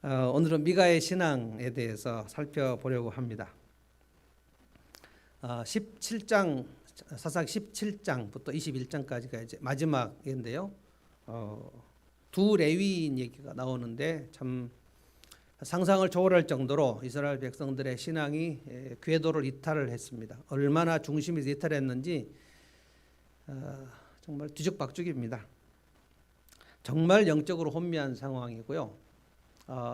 오늘은 미가의 신앙에 대해서 살펴보려고 합니다. 17장 사사기 17장부터 21장까지가 이제 마지막인데요. 두 레위인 얘기가 나오는데 참 상상을 초월할 정도로 이스라엘 백성들의 신앙이 궤도를 이탈을 했습니다. 얼마나 중심이 이탈했는지 정말 뒤죽박죽입니다. 정말 영적으로 혼미한 상황이고요.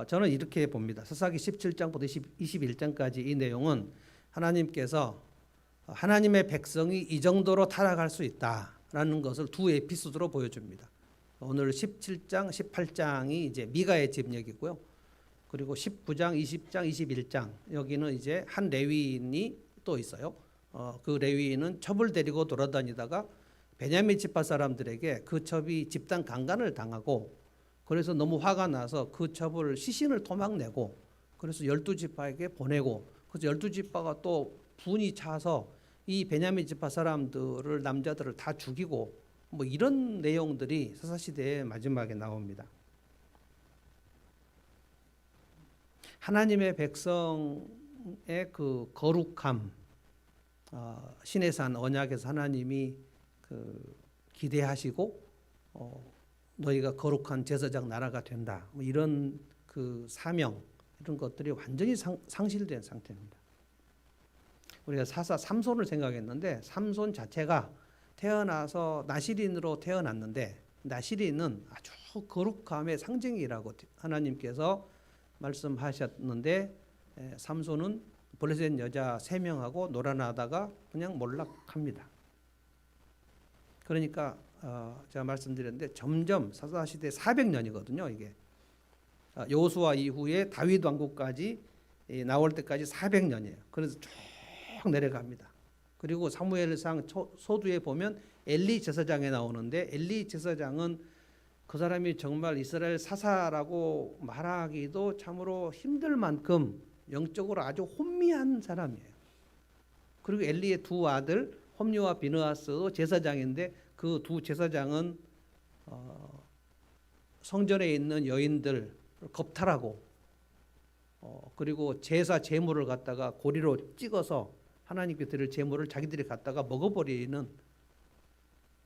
저는 이렇게 봅니다. 사사기 17장부터 21장까지 이 내용은 하나님께서 하나님의 백성이 이 정도로 타락할 수 있다라는 것을 두 에피소드로 보여줍니다. 오늘 17장, 18장이 이제 미가의 집역이고요. 그리고 19장, 20장, 21장 여기는 이제 한 레위인이 또 있어요. 그 레위인은 첩을 데리고 돌아다니다가 베냐민 지파 사람들에게 그 첩이 집단 강간을 당하고 그래서 너무 화가 나서 그 첩을 시신을 토막내고 그래서 12지파에게 보내고 그래서 12지파가 또 분이 차서 이 베냐민 지파 사람들을 남자들을 다 죽이고 뭐 이런 내용들이 사사시대의 마지막에 나옵니다. 하나님의 백성의 그 거룩함, 신의 산 언약에서 하나님이 기대하시고 너희가 거룩한 제사장 나라가 된다. 뭐 이런 그 사명 이런 것들이 완전히 상실된 상태입니다. 우리가 사사 삼손을 생각했는데 삼손 자체가 태어나서 나시린으로 태어났는데 나시린은 아주 거룩함의 상징이라고 하나님께서 말씀하셨는데 삼손은 블레셋 여자 3명하고 놀아나다가 그냥 몰락합니다. 그러니까 제가 말씀드렸는데 점점 사사시대 400년이거든요. 이게 여호수아 이후에 다윗 왕국까지 나올 때까지 400년이에요. 그래서 쭉 내려갑니다. 그리고 사무엘상 소두에 보면 엘리 제사장에 나오는데 엘리 제사장은 그 사람이 정말 이스라엘 사사라고 말하기도 참으로 힘들 만큼 영적으로 아주 혼미한 사람이에요. 그리고 엘리의 두 아들 홈리와 비느하스도 제사장인데 그 두 제사장은 성전에 있는 여인들 겁탈하고 그리고 제사 제물을 갖다가 고리로 찍어서 하나님께 드릴 제물을 자기들이 갖다가 먹어버리는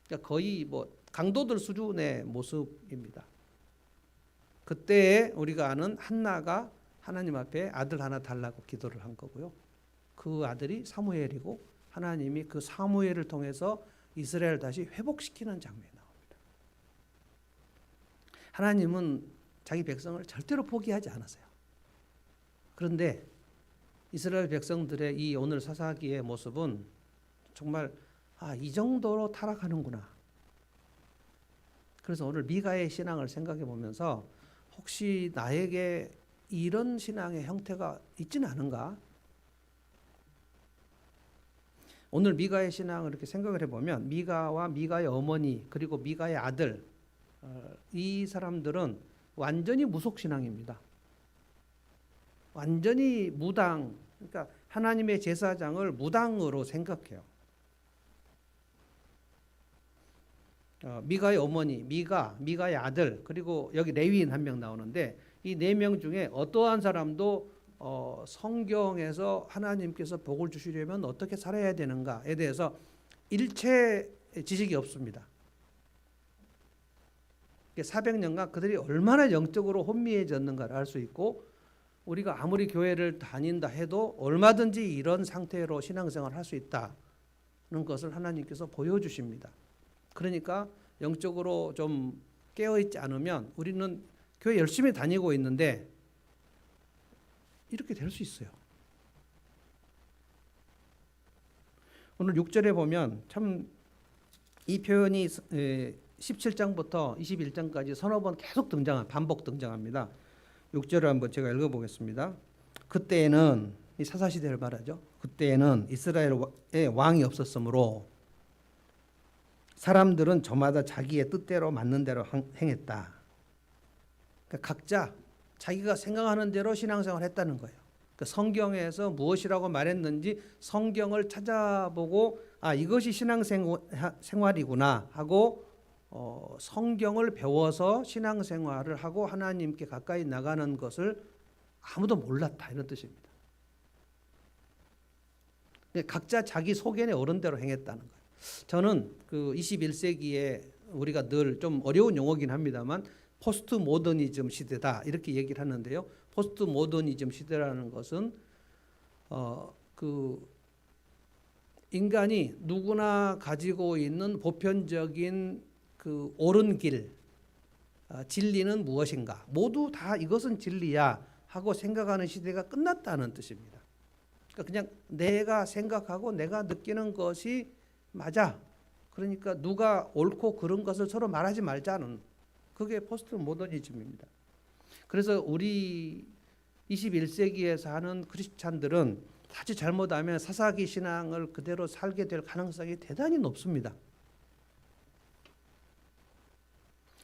그러니까 거의 뭐 강도들 수준의 모습입니다. 그때에 우리가 아는 한나가 하나님 앞에 아들 하나 달라고 기도를 한 거고요. 그 아들이 사무엘이고 하나님이 그 사무엘을 통해서 이스라엘을 다시 회복시키는 장면이 나옵니다. 하나님은 자기 백성을 절대로 포기하지 않았어요. 그런데 이스라엘 백성들의 이 오늘 사사기의 모습은 정말 이 정도로 타락하는구나. 그래서 오늘 미가의 신앙을 생각해 보면서 혹시 나에게 이런 신앙의 형태가 있지는 않은가? 오늘 미가의 신앙을 이렇게 생각을 해보면 미가와 미가의 어머니 그리고 미가의 아들 이 사람들은 완전히 무속신앙입니다. 완전히 무당, 그러니까 하나님의 제사장을 무당으로 생각해요. 미가의 어머니, 미가의 아들, 그리고 여기 레위인 1명 나오는데 이 4명 중에 어떠한 사람도 성경에서 하나님께서 복을 주시려면 어떻게 살아야 되는가에 대해서 일체 지식이 없습니다. 400년간 그들이 얼마나 영적으로 혼미해졌는가를 알 수 있고 우리가 아무리 교회를 다닌다 해도 얼마든지 이런 상태로 신앙생활을 할 수 있다는 것을 하나님께서 보여주십니다. 그러니까 영적으로 좀 깨어있지 않으면 우리는 교회 열심히 다니고 있는데 이렇게 될 수 있어요. 오늘 6절에 보면 참 이 표현이 17장부터 21장까지 서너 번 계속 반복 등장합니다. 6절을 한번 제가 읽어보겠습니다. 그때에는 이 사사시대를 말하죠. 그때에는 이스라엘에 왕이 없었으므로 사람들은 저마다 자기의 뜻대로 맞는 대로 행했다. 그러니까 각자 자기가 생각하는 대로 신앙생활을 했다는 거예요. 그러니까 성경에서 무엇이라고 말했는지 성경을 찾아보고 이것이 신앙생활이구나 하고 성경을 배워서 신앙생활을 하고 하나님께 가까이 나가는 것을 아무도 몰랐다 이런 뜻입니다. 각자 자기 소견에 오른 대로 행했다는 거예요. 저는 그 21세기에 우리가 늘 좀 어려운 용어긴 합니다만 포스트 모더니즘 시대다 이렇게 얘기를 하는데요. 포스트 모더니즘 시대라는 것은 그 인간이 누구나 가지고 있는 보편적인 그 옳은 길, 진리는 무엇인가? 모두 다 이것은 진리야 하고 생각하는 시대가 끝났다는 뜻입니다. 그러니까 그냥 내가 생각하고 내가 느끼는 것이 맞아. 그러니까 누가 옳고 그른 것을 서로 말하지 말자는 그게 포스트 모더니즘입니다. 그래서 우리 21세기에 사는 크리스찬들은 자칫 잘못하면 사사기 신앙을 그대로 살게 될 가능성이 대단히 높습니다.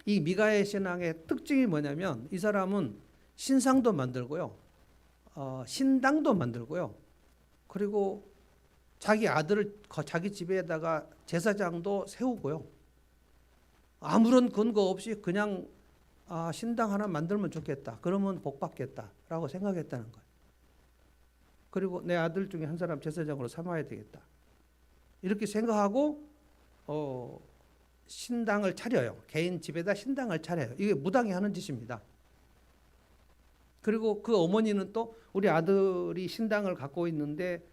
이 미가의 신앙의 특징이 뭐냐면 이 사람은 신상도 만들고요, 신당도 만들고요, 그리고 자기 아들을 자기 집에다가 제사장도 세우고요. 아무런 근거 없이 그냥 신당 하나 만들면 좋겠다. 그러면 복 받겠다라고 생각했다는 거예요. 그리고 내 아들 중에 한 사람 제사장으로 삼아야 되겠다. 이렇게 생각하고 신당을 차려요. 개인 집에다 신당을 차려요. 이게 무당이 하는 짓입니다. 그리고 그 어머니는 또 우리 아들이 신당을 갖고 있는데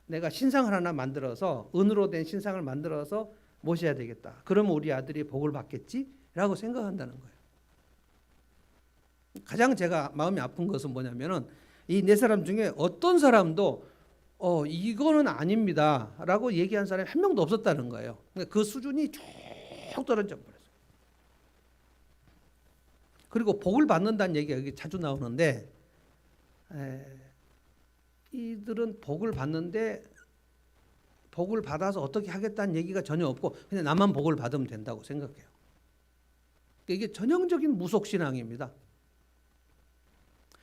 내가 신상을 하나 만들어서 은으로 된 신상을 만들어서 모셔야 되겠다. 그러면 우리 아들이 복을 받겠지라고 생각한다는 거예요. 가장 제가 마음이 아픈 것은 뭐냐면은 이 네 사람 중에 어떤 사람도 이거는 아닙니다라고 얘기한 사람이 한 명도 없었다는 거예요. 그 수준이 쭉 떨어져 버렸어요. 그리고 복을 받는다는 얘기가 여기 자주 나오는데 이들은 복을 받는데 복을 받아서 어떻게 하겠다는 얘기가 전혀 없고 그냥 나만 복을 받으면 된다고 생각해요. 이게 전형적인 무속신앙입니다.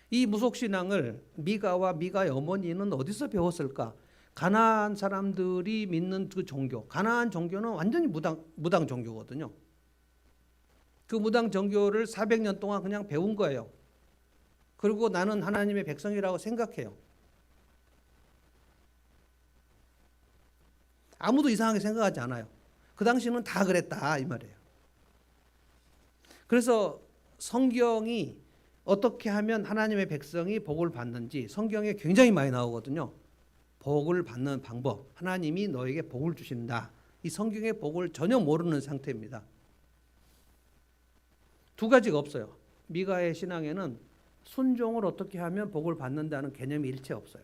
이 무속신앙을 미가와 미가의 어머니는 어디서 배웠을까? 가나안 사람들이 믿는 그 종교, 가나안 종교는 완전히 무당 종교거든요. 그 무당 종교를 400년 동안 그냥 배운 거예요. 그리고 나는 하나님의 백성이라고 생각해요. 아무도 이상하게 생각하지 않아요. 그 당시는 다 그랬다 이 말이에요. 그래서 성경이 어떻게 하면 하나님의 백성이 복을 받는지 성경에 굉장히 많이 나오거든요. 복을 받는 방법, 하나님이 너에게 복을 주신다. 이 성경의 복을 전혀 모르는 상태입니다. 두 가지가 없어요. 미가의 신앙에는 순종을 어떻게 하면 복을 받는다는 개념이 일체 없어요.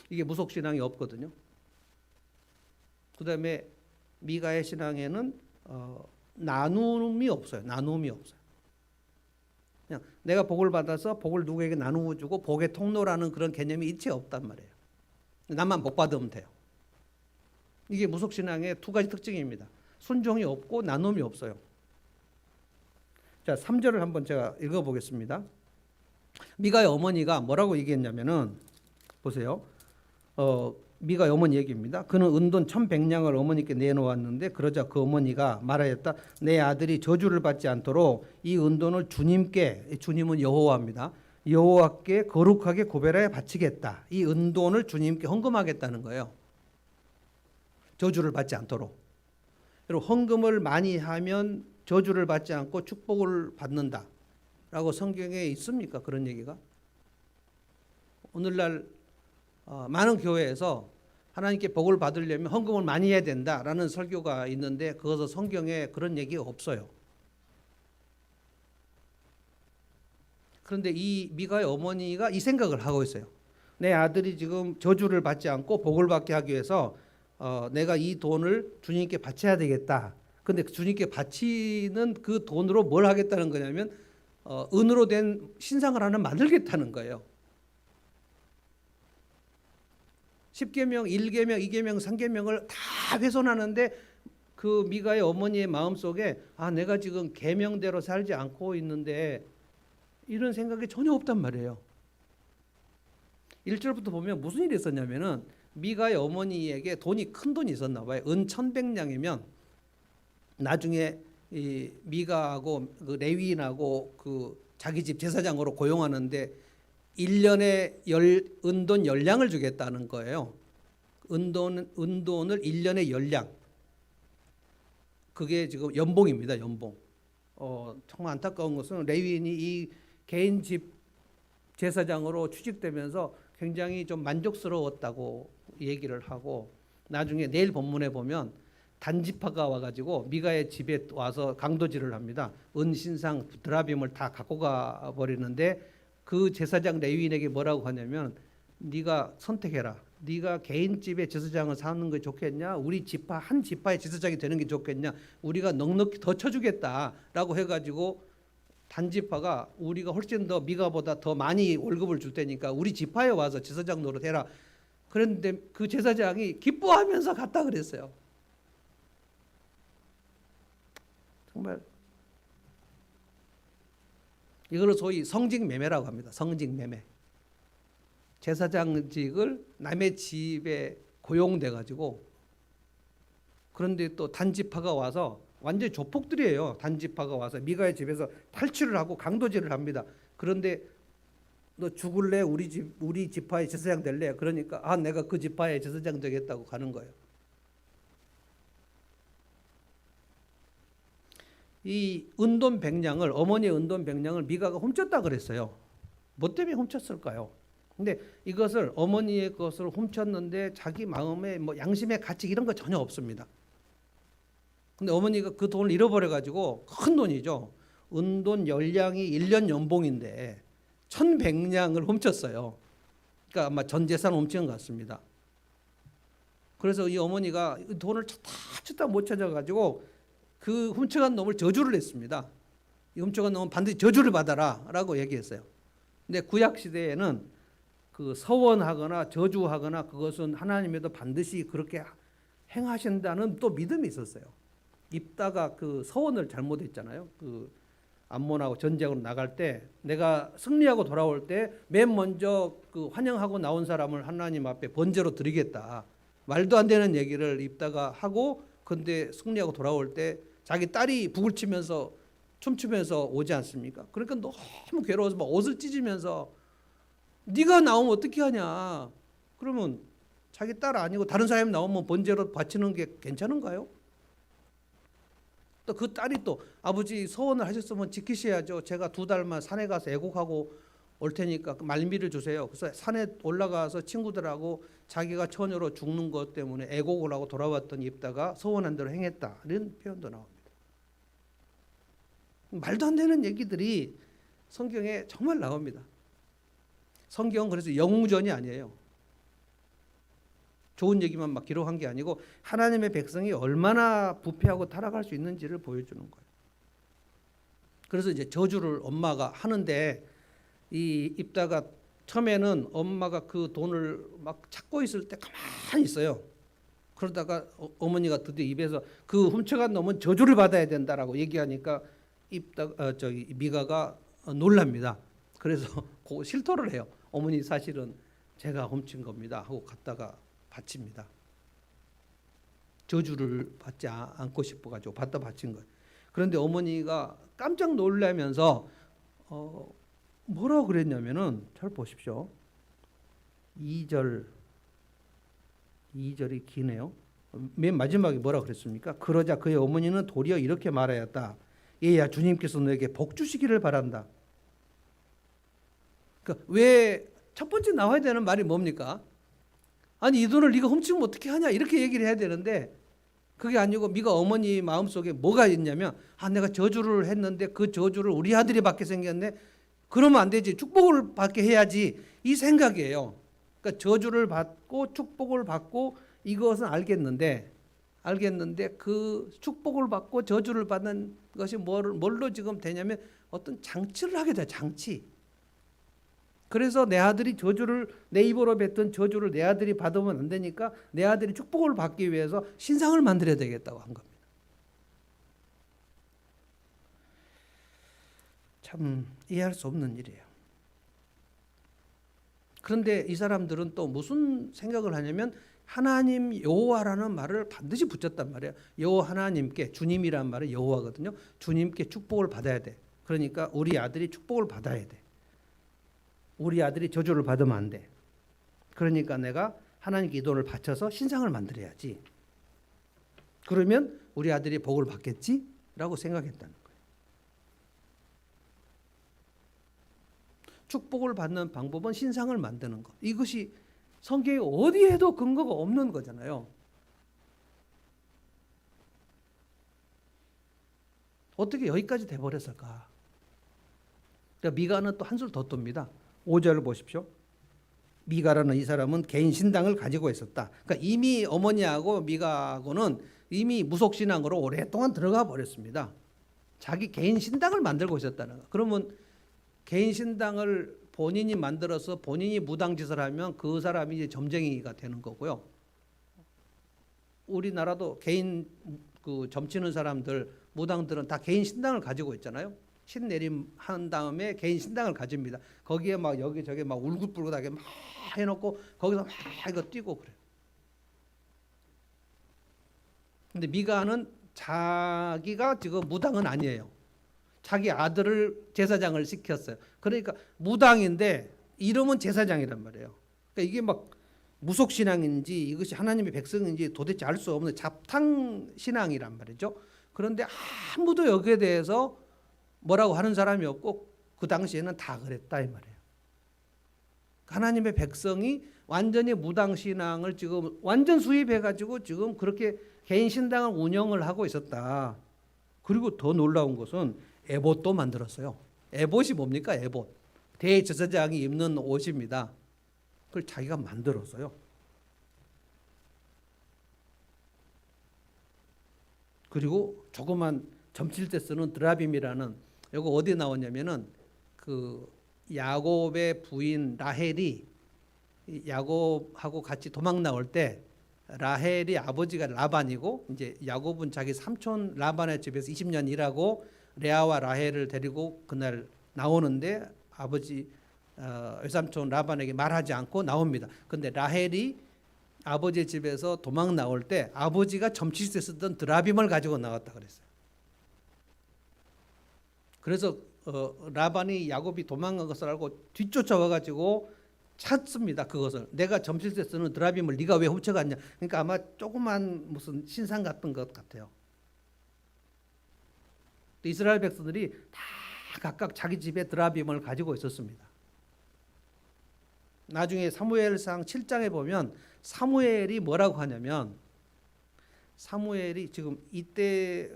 이게 무속신앙이 없거든요. 그 다음에 미가의 신앙에는 나눔이 없어요. 나눔이 없어요. 그냥 내가 복을 받아서 복을 누구에게 나누어 주고 복의 통로라는 그런 개념이 일체 없단 말이에요. 나만 복 받으면 돼요. 이게 무속신앙의 두 가지 특징입니다. 순종이 없고 나눔이 없어요. 자, 3절을 한번 제가 읽어보겠습니다. 미가의 어머니가 뭐라고 얘기했냐면은 보세요. 미가의 어머니 얘기입니다. 그는 은돈 1100냥을 어머니께 내놓았는데 그러자 그 어머니가 말하였다. 내 아들이 저주를 받지 않도록 이 은돈을 주님께, 주님은 여호와입니다. 여호와께 거룩하게 고별하여 바치겠다. 이 은돈을 주님께 헌금하겠다는 거예요. 저주를 받지 않도록. 여러분, 헌금을 많이 하면 저주를 받지 않고 축복을 받는다 라고 성경에 있습니까? 그런 얘기가? 오늘날 많은 교회에서 하나님께 복을 받으려면 헌금을 많이 해야 된다라는 설교가 있는데 그것은 성경에 그런 얘기가 없어요. 그런데 이 미가의 어머니가 이 생각을 하고 있어요. 내 아들이 지금 저주를 받지 않고 복을 받게 하기 위해서 내가 이 돈을 주님께 바쳐야 되겠다. 근데 주님께 바치는 그 돈으로 뭘 하겠다는 거냐면 은으로 된 신상을 하나 만들겠다는 거예요. 10계명, 1계명, 2계명, 3계명을 다 훼손하는데 그 미가의 어머니의 마음속에 내가 지금 계명대로 살지 않고 있는데 이런 생각이 전혀 없단 말이에요. 1절부터 보면 무슨 일이 있었냐면은 미가의 어머니에게 큰 돈이 있었나 봐요. 은 1100냥이면 나중에 이 미가하고 그 레위인하고 그 자기 집 제사장으로 고용하는데 1년에 은돈 10량을 주겠다는 거예요. 은돈을 1년에 10량. 그게 지금 연봉입니다. 연봉. 정말 안타까운 것은 레위인이 이 개인 집 제사장으로 취직되면서 굉장히 좀 만족스러웠다고 얘기를 하고, 나중에 내일 본문에 보면 단지파가 와가지고 미가의 집에 와서 강도질을 합니다. 은신상 드라빔을 다 갖고 가 버리는데 그 제사장 레위인에게 뭐라고 하냐면, 네가 선택해라. 네가 개인 집에 제사장을 사는 게 좋겠냐, 우리 지파 한 지파의 제사장이 되는 게 좋겠냐, 우리가 넉넉히 더 쳐주겠다라고 해가지고 단지파가 우리가 훨씬 더 미가보다 더 많이 월급을 줄 테니까 우리 지파에 와서 제사장 노릇해라. 그런데 그 제사장이 기뻐하면서 갔다 그랬어요. 정말 이걸 소위 성직 매매라고 합니다. 성직 매매. 제사장직을 남의 집에 고용돼 가지고, 그런데 또 단지파가 와서 완전히 조폭들이에요. 단지파가 와서 미가의 집에서 탈취를 하고 강도질을 합니다. 그런데 너 죽을래? 우리 지파의 제사장 될래? 그러니까 내가 그 지파의 제사장 되겠다고 가는 거예요. 이 은돈 100냥을, 어머니의 은돈 100냥을 미가가 훔쳤다 그랬어요. 뭐 때문에 훔쳤을까요? 근데 이것을 어머니의 것을 훔쳤는데 자기 마음에 뭐 양심의 가책 이런 거 전혀 없습니다. 근데 어머니가 그 돈을 잃어버려 가지고, 큰 돈이죠. 은돈 10량이 1년 연봉인데 1100냥을 훔쳤어요. 그러니까 아마 전 재산 훔친 것 같습니다. 그래서 이 어머니가 돈을 찾다 못 찾아 가지고 그 훔쳐간 놈을 저주를 했습니다. 이 훔쳐간 놈은 반드시 저주를 받아라 라고 얘기했어요. 근데 구약 시대에는 그 서원하거나 저주하거나 그것은 하나님에도 반드시 그렇게 행하신다는 또 믿음이 있었어요. 입다가 그 서원을 잘못했잖아요. 그 암몬하고 전쟁으로 나갈 때, 내가 승리하고 돌아올 때 맨 먼저 그 환영하고 나온 사람을 하나님 앞에 번제로 드리겠다. 말도 안 되는 얘기를 입다가 하고, 근데 승리하고 돌아올 때 자기 딸이 북을 치면서 춤추면서 오지 않습니까? 그러니까 너무 괴로워서 막 옷을 찢으면서 네가 나오면 어떻게 하냐. 그러면 자기 딸 아니고 다른 사람이 나오면 번제로 바치는 게 괜찮은가요? 또 그 딸이 또 아버지 서원을 하셨으면 지키셔야죠. 제가 2달만 산에 가서 애곡하고 올 테니까 말미를 주세요. 그래서 산에 올라가서 친구들하고 자기가 처녀로 죽는 것 때문에 애곡을 하고 돌아왔더니 입다가 서원한 대로 행했다. 이런 표현도 나옵니다. 말도 안 되는 얘기들이 성경에 정말 나옵니다. 성경은 그래서 영웅전이 아니에요. 좋은 얘기만 막 기록한 게 아니고 하나님의 백성이 얼마나 부패하고 타락할 수 있는지를 보여주는 거예요. 그래서 이제 저주를 엄마가 하는데, 이 입다가 처음에는 엄마가 그 돈을 막 찾고 있을 때 가만히 있어요. 그러다가 어머니가 드디어 입에서 그 훔쳐간 놈은 저주를 받아야 된다라고 얘기하니까 미가가 놀랍니다. 그래서 그 실토를 해요. 어머니 사실은 제가 훔친 겁니다 하고 갔다가 바칩니다. 저주를 받지 않고 싶어가지고 받다 바친 거예요. 그런데 어머니가 깜짝 놀라면서 뭐라고 그랬냐면은, 잘 보십시오. 2절이 기네요. 맨 마지막에 뭐라고 그랬습니까? 그러자 그의 어머니는 도리어 이렇게 말하였다. 얘야, 주님께서 너에게 복 주시기를 바란다. 그러니까 왜 첫 번째 나와야 되는 말이 뭡니까? 아니, 이 돈을 네가 훔치면 어떻게 하냐 이렇게 얘기를 해야 되는데, 그게 아니고 미가 어머니 마음속에 뭐가 있냐면, 내가 저주를 했는데 그 저주를 우리 아들이 받게 생겼네. 그러면 안 되지. 축복을 받게 해야지. 이 생각이에요. 그러니까 저주를 받고 축복을 받고 이것은 알겠는데 그 축복을 받고 저주를 받는 것이 뭘로 지금 되냐면 어떤 장치를 하게 돼요. 장치. 그래서 내 아들이 내 입으로 뱉은 저주를 내 아들이 받으면 안 되니까 내 아들이 축복을 받기 위해서 신상을 만들어야 되겠다고 한 겁니다. 참 이해할 수 없는 일이에요. 그런데 이 사람들은 또 무슨 생각을 하냐면 하나님 여호와라는 말을 반드시 붙였단 말이에요. 여호와 하나님께, 주님이란 말은 여호와거든요. 주님께 축복을 받아야 돼. 그러니까 우리 아들이 축복을 받아야 돼. 우리 아들이 저주를 받으면 안 돼. 그러니까 내가 하나님께 이 돈을 바쳐서 신상을 만들어야지. 그러면 우리 아들이 복을 받겠지? 라고 생각했다는 거예요. 축복을 받는 방법은 신상을 만드는 것. 이것이 성경에 어디에도 근거가 없는 거잖아요. 어떻게 여기까지 돼버렸을까? 그러니까 미가는 또 한술 더 떱니다. 5절을 보십시오. 미가라는 이 사람은 개인 신당을 가지고 있었다. 그러니까 이미 어머니하고 미가하고는 이미 무속신앙으로 오랫동안 들어가 버렸습니다. 자기 개인 신당을 만들고 있었다는 거. 그러면 개인 신당을 본인이 만들어서 본인이 무당짓을 하면 그 사람이 이제 점쟁이가 되는 거고요. 우리나라도 개인 그 점치는 사람들, 무당들은 다 개인 신당을 가지고 있잖아요. 신내림 한 다음에 개인 신당을 가집니다. 거기에 막 여기저기 막 울긋불긋하게 막 해놓고 거기서 막 이거 뛰고 그래요. 근데 미가는 자기가 지금 무당은 아니에요. 자기 아들을 제사장을 시켰어요. 그러니까 무당인데 이름은 제사장이란 말이에요. 그러니까 이게 막 무속신앙인지 이것이 하나님의 백성인지 도대체 알 수 없는 잡탕신앙이란 말이죠. 그런데 아무도 여기에 대해서 뭐라고 하는 사람이 없고 그 당시에는 다 그랬다 이 말이에요. 하나님의 백성이 완전히 무당신앙을 지금 완전 수입해가지고 지금 그렇게 개인 신당을 운영을 하고 있었다. 그리고 더 놀라운 것은 에봇도 만들었어요. 에봇이 뭡니까? 에봇. 대제사장이 입는 옷입니다. 그걸 자기가 만들었어요. 그리고 조그만 점칠 때 쓰는 드라빔이라는 이거 어디 나오냐면은 그 야곱의 부인 라헬이 야곱하고 같이 도망 나올 때 라헬이 아버지가 라반이고 이제 야곱은 자기 삼촌 라반의 집에서 20년 일하고 레아와 라헬을 데리고 그날 나오는데 아버지 외삼촌 라반에게 말하지 않고 나옵니다. 근데 라헬이 아버지의 집에서 도망 나올 때 아버지가 점칠 때 쓰던 드라빔을 가지고 나왔다 그랬어요. 그래서 라반이 야곱이 도망간 것을 알고 뒤쫓아와 가지고 찾습니다. 그것을 내가 점칠 때 쓰는 드라빔을 네가 왜 훔쳐갔냐. 그러니까 아마 조그만 무슨 신상 같은 것 같아요. 이스라엘 백성들이 다 각각 자기 집에 드라빔을 가지고 있었습니다. 나중에 사무엘상 7장에 보면 사무엘이 뭐라고 하냐면 사무엘이 지금 이때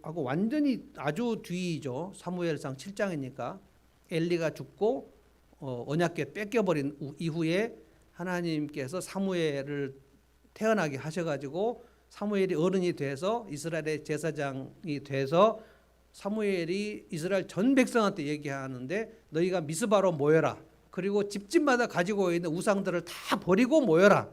하고 완전히 아주 뒤이죠. 사무엘상 7장이니까 엘리가 죽고 언약궤 뺏겨버린 이후에 하나님께서 사무엘을 태어나게 하셔가지고 사무엘이 어른이 돼서 이스라엘의 제사장이 돼서 사무엘이 이스라엘 전 백성한테 얘기하는데 너희가 미스바로 모여라. 그리고 집집마다 가지고 있는 우상들을 다 버리고 모여라.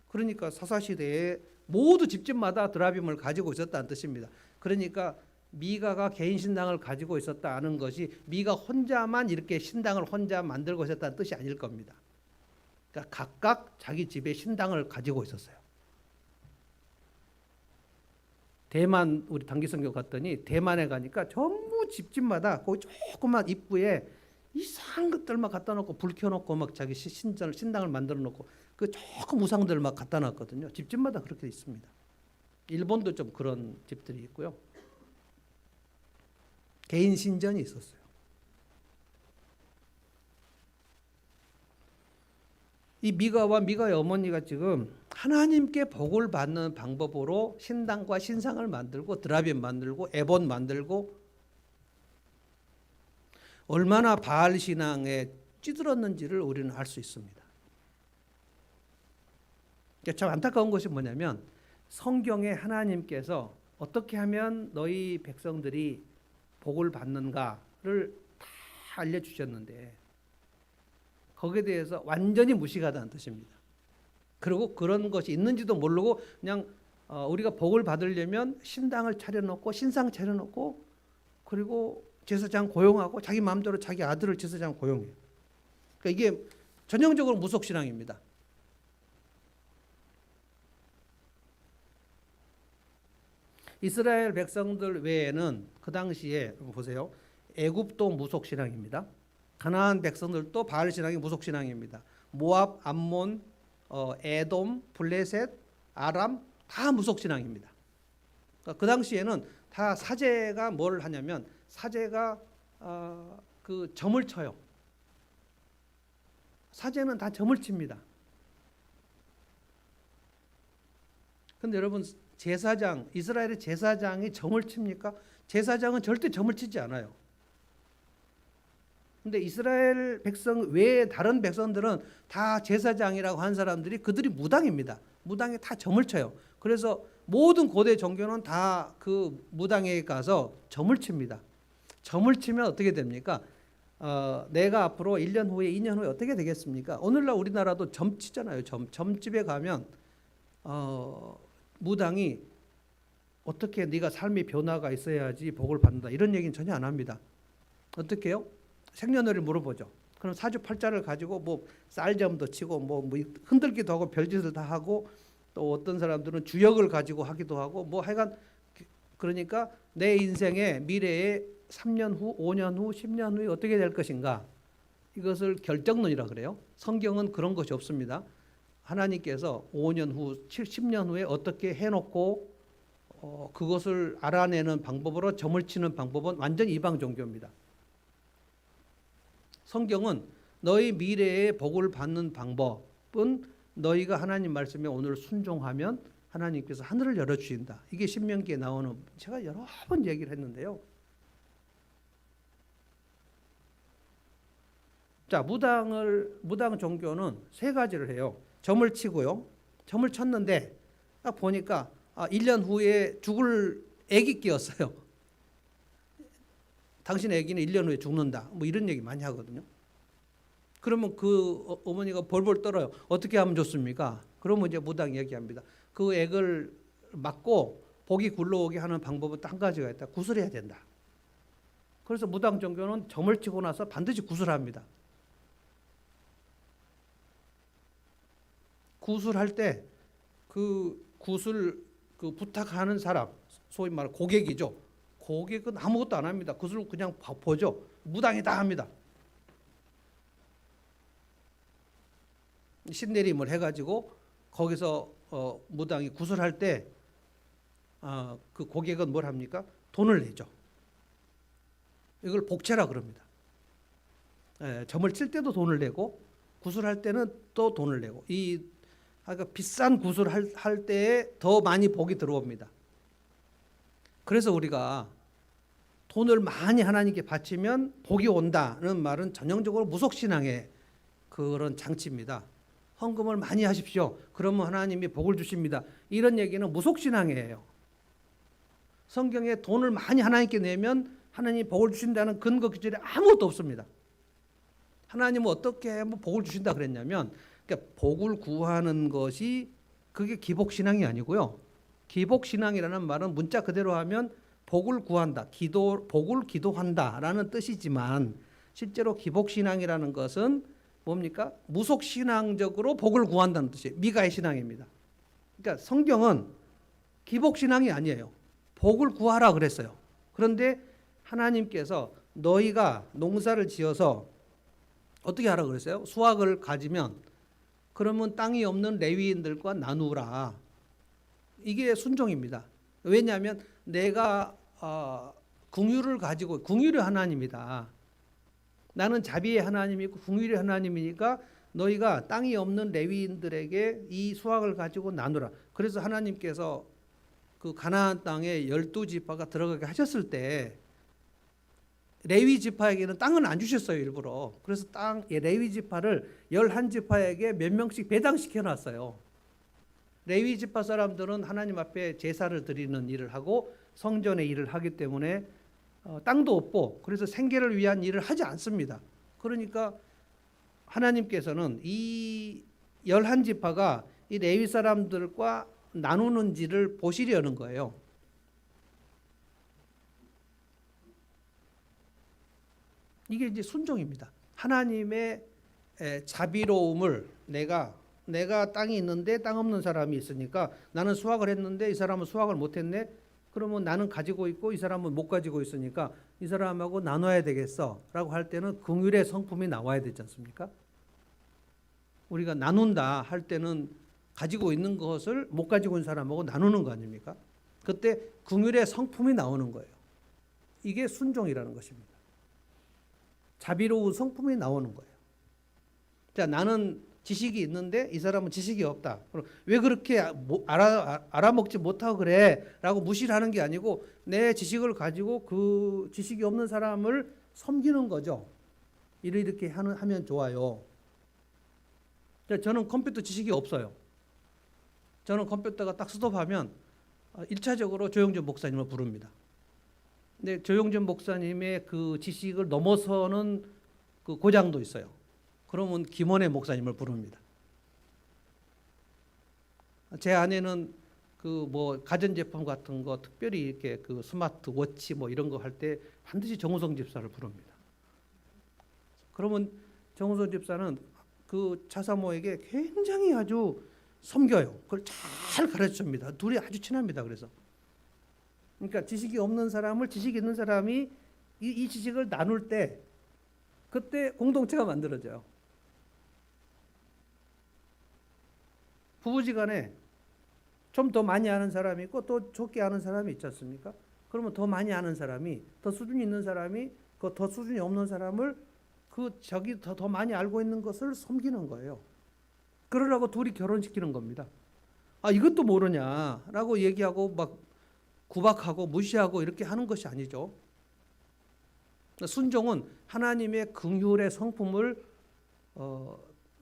그러니까 사사시대에 모두 집집마다 드라빔을 가지고 있었다는 뜻입니다. 그러니까 미가가 개인 신당을 가지고 있었다는 것이 미가 혼자만 이렇게 신당을 혼자 만들고 있었다는 뜻이 아닐 겁니다. 그러니까 각각 자기 집에 신당을 가지고 있었어요. 대만 우리 단기선교 갔더니 대만에 가니까 전부 집집마다 거기 조그만 입구에 이상한 것들만 갖다 놓고 불 켜놓고 막 자기 신당을 만들어 놓고 그 조금 우상들 막 갖다 놨거든요. 집집마다 그렇게 있습니다. 일본도 좀 그런 집들이 있고요. 개인 신전이 있었어요. 이 미가와 미가의 어머니가 지금 하나님께 복을 받는 방법으로 신당과 신상을 만들고 드라빔 만들고 에봇 만들고 얼마나 바알 신앙에 찌들었는지를 우리는 알 수 있습니다. 참 안타까운 것이 뭐냐면 성경에 하나님께서 어떻게 하면 너희 백성들이 복을 받는가를 다 알려주셨는데 거기에 대해서 완전히 무시하다는 뜻입니다. 그리고 그런 것이 있는지도 모르고 그냥 우리가 복을 받으려면 신당을 차려놓고 신상 차려놓고 그리고 제사장 고용하고 자기 마음대로 자기 아들을 제사장 고용해요. 그러니까 이게 전형적으로 무속신앙입니다. 이스라엘 백성들 외에는 그 당시에 보세요. 애굽도 무속신앙입니다. 가나안 백성들도 바알 신앙이 무속신앙입니다. 모압, 암몬, 에돔, 블레셋, 아람 다 무속신앙입니다. 그러니까 그 당시에는 다 사제가 뭘 하냐면 사제가 그 점을 쳐요. 사제는 다 점을 칩니다. 근데 여러분 제사장, 이스라엘의 제사장이 점을 칩니까? 제사장은 절대 점을 치지 않아요. 근데 이스라엘 백성 외에 다른 백성들은 다 제사장이라고 한 사람들이 그들이 무당입니다. 무당에 다 점을 쳐요. 그래서 모든 고대 종교는 다 그 무당에 가서 점을 칩니다. 점을 치면 어떻게 됩니까? 내가 앞으로 1년 후에 2년 후에 어떻게 되겠습니까? 오늘날 우리나라도 점 치잖아요. 점집에 가면 무당이 어떻게 네가 삶의 변화가 있어야지 복을 받는다 이런 얘기는 전혀 안 합니다. 어떻게 해요? 생년월일 물어보죠. 그럼 사주팔자를 가지고 뭐 쌀점도 치고 뭐 흔들기도 하고 별짓을 다 하고 또 어떤 사람들은 주역을 가지고 하기도 하고 뭐 하여간 그러니까 내 인생의 미래에 3년 후, 5년 후, 10년 후에 어떻게 될 것인가 이것을 결정론이라 그래요. 성경은 그런 것이 없습니다. 하나님께서 5년 후, 10년 후에 어떻게 해놓고 그것을 알아내는 방법으로 점을 치는 방법은 완전 이방 종교입니다. 성경은 너희 미래의 복을 받는 방법은 너희가 하나님 말씀에 오늘 순종하면 하나님께서 하늘을 열어주신다. 이게 신명기에 나오는 제가 여러 번 얘기를 했는데요. 자, 무당 종교는 세 가지를 해요. 점을 치고요. 점을 쳤는데 딱 보니까 1년 후에 죽을 애기 끼었어요. 당신 애기는 1년 후에 죽는다. 뭐 이런 얘기 많이 하거든요. 그러면 그 어머니가 벌벌 떨어요. 어떻게 하면 좋습니까? 그러면 이제 무당이 얘기합니다. 그 액을 맞고 복이 굴러오게 하는 방법은 딱 한 가지가 있다. 구슬해야 된다. 그래서 무당 종교는 점을 치고 나서 반드시 구슬합니다. 구슬할 때 그 구슬 그 부탁하는 사람, 소위 말해 고객이죠. 고객은 아무것도 안 합니다. 구슬 그냥 보죠. 무당이 다 합니다. 신내림을 해가지고 거기서 무당이 구슬할 때 그 고객은 뭘 합니까? 돈을 내죠. 이걸 복채라 그럽니다. 점을 칠 때도 돈을 내고 구슬할 때는 또 돈을 내고 그러니까 비싼 구슬할 때에 더 많이 복이 들어옵니다. 그래서 우리가 돈을 많이 하나님께 바치면 복이 온다는 말은 전형적으로 무속신앙의 그런 장치입니다. 헌금을 많이 하십시오. 그러면 하나님이 복을 주십니다. 이런 얘기는 무속신앙이에요. 성경에 돈을 많이 하나님께 내면 하나님이 복을 주신다는 근거 기준이 아무것도 없습니다. 하나님은 어떻게 복을 주신다 그랬냐면 그러니까 복을 구하는 것이 그게 기복신앙이 아니고요. 기복신앙이라는 말은 문자 그대로 하면 복을 구한다, 복을 기도한다라는 뜻이지만 실제로 기복신앙이라는 것은 뭡니까? 무속신앙적으로 복을 구한다는 뜻이에요. 미가의 신앙입니다. 그러니까 성경은 기복신앙이 아니에요. 복을 구하라 그랬어요. 그런데 하나님께서 너희가 농사를 지어서 어떻게 하라 그랬어요? 수확을 가지면 그러면 땅이 없는 레위인들과 나누라. 이게 순종입니다. 왜냐하면 내가 긍휼을 가지고 긍휼의 하나님이다. 나는 자비의 하나님이고 긍휼의 하나님이니까 너희가 땅이 없는 레위인들에게 이 수확을 가지고 나누라. 그래서 하나님께서 그 가나안 땅에 12지파가 들어가게 하셨을 때 레위 지파에게는 땅은 안 주셨어요, 일부러. 그래서 레위 지파를 11지파에게 몇 명씩 배당시켜 놨어요. 레위 지파 사람들은 하나님 앞에 제사를 드리는 일을 하고 성전의 일을 하기 때문에 땅도 없고 그래서 생계를 위한 일을 하지 않습니다. 그러니까 하나님께서는 이 11지파가 이 레위 사람들과 나누는지를 보시려는 거예요. 이게 이제 순종입니다. 하나님의 자비로움을 내가 땅이 있는데 땅 없는 사람이 있으니까 나는 수확을 했는데 이 사람은 수확을 못했네. 그러면 나는 가지고 있고 이 사람은 못 가지고 있으니까 이 사람하고 나눠야 되겠어라고 할 때는 긍휼의 성품이 나와야 되지 않습니까? 우리가 나눈다 할 때는 가지고 있는 것을 못 가지고 있는 사람하고 나누는 거 아닙니까? 그때 긍휼의 성품이 나오는 거예요. 이게 순종이라는 것입니다. 자비로운 성품이 나오는 거예요. 자, 나는 지식이 있는데 이 사람은 지식이 없다. 그럼 왜 그렇게 알아먹지 못하고 그래? 라고 무시를 하는 게 아니고 내 지식을 가지고 그 지식이 없는 사람을 섬기는 거죠. 이렇게 하면 좋아요. 저는 컴퓨터 지식이 없어요. 저는 컴퓨터가 딱 스톱하면 1차적으로 조영준 목사님을 부릅니다. 근데 조영준 목사님의 그 지식을 넘어서는 그 고장도 있어요. 그러면 김원혜 목사님을 부릅니다. 제 아내는 그 뭐 가전제품 같은 거 특별히 이렇게 그 스마트 워치 뭐 이런 거 할 때 반드시 정우성 집사를 부릅니다. 그러면 정우성 집사는 그 차사모에게 굉장히 아주 섬겨요. 그걸 잘 가르쳐줍니다. 둘이 아주 친합니다. 그러니까 지식이 없는 사람을 지식 있는 사람이 이 지식을 나눌 때 그때 공동체가 만들어져요. 부부지간에 좀 더 많이 아는 사람이 있고 또 적게 아는 사람이 있지 않습니까? 그러면 더 많이 아는 사람이 더 수준이 있는 사람이 그 더 수준이 없는 사람을 그 저기 더 많이 알고 있는 것을 섬기는 거예요. 그러라고 둘이 결혼시키는 겁니다. 아, 이것도 모르냐라고 얘기하고 막 구박하고 무시하고 이렇게 하는 것이 아니죠. 순종은 하나님의 긍휼의 성품을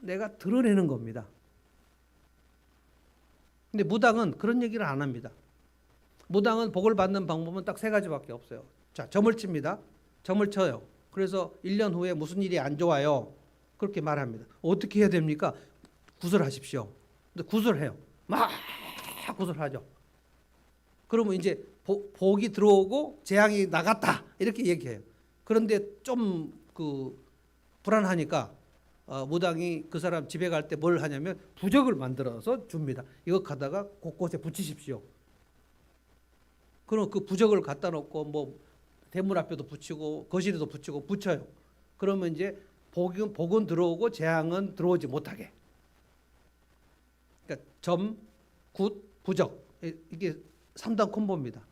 내가 드러내는 겁니다. 근데 무당은 그런 얘기를 안 합니다. 무당은 복을 받는 방법은 딱 세 가지밖에 없어요. 자, 점을 칩니다. 점을 쳐요. 그래서 1년 후에 무슨 일이 안 좋아요. 그렇게 말합니다. 어떻게 해야 됩니까? 구슬하십시오. 근데 구슬해요. 막 구슬하죠. 그러면 이제 복이 들어오고 재앙이 나갔다 이렇게 얘기해요. 그런데 좀 그 불안하니까 무당이 그 사람 집에 갈 때 뭘 하냐면 부적을 만들어서 줍니다. 이거 갖다가 곳곳에 붙이십시오. 그럼 그 부적을 갖다 놓고 뭐 대문 앞에도 붙이고 거실에도 붙이고 붙여요. 그러면 이제 복은 들어오고 재앙은 들어오지 못하게. 그러니까 점, 굿, 부적 이게 3단 콤보입니다.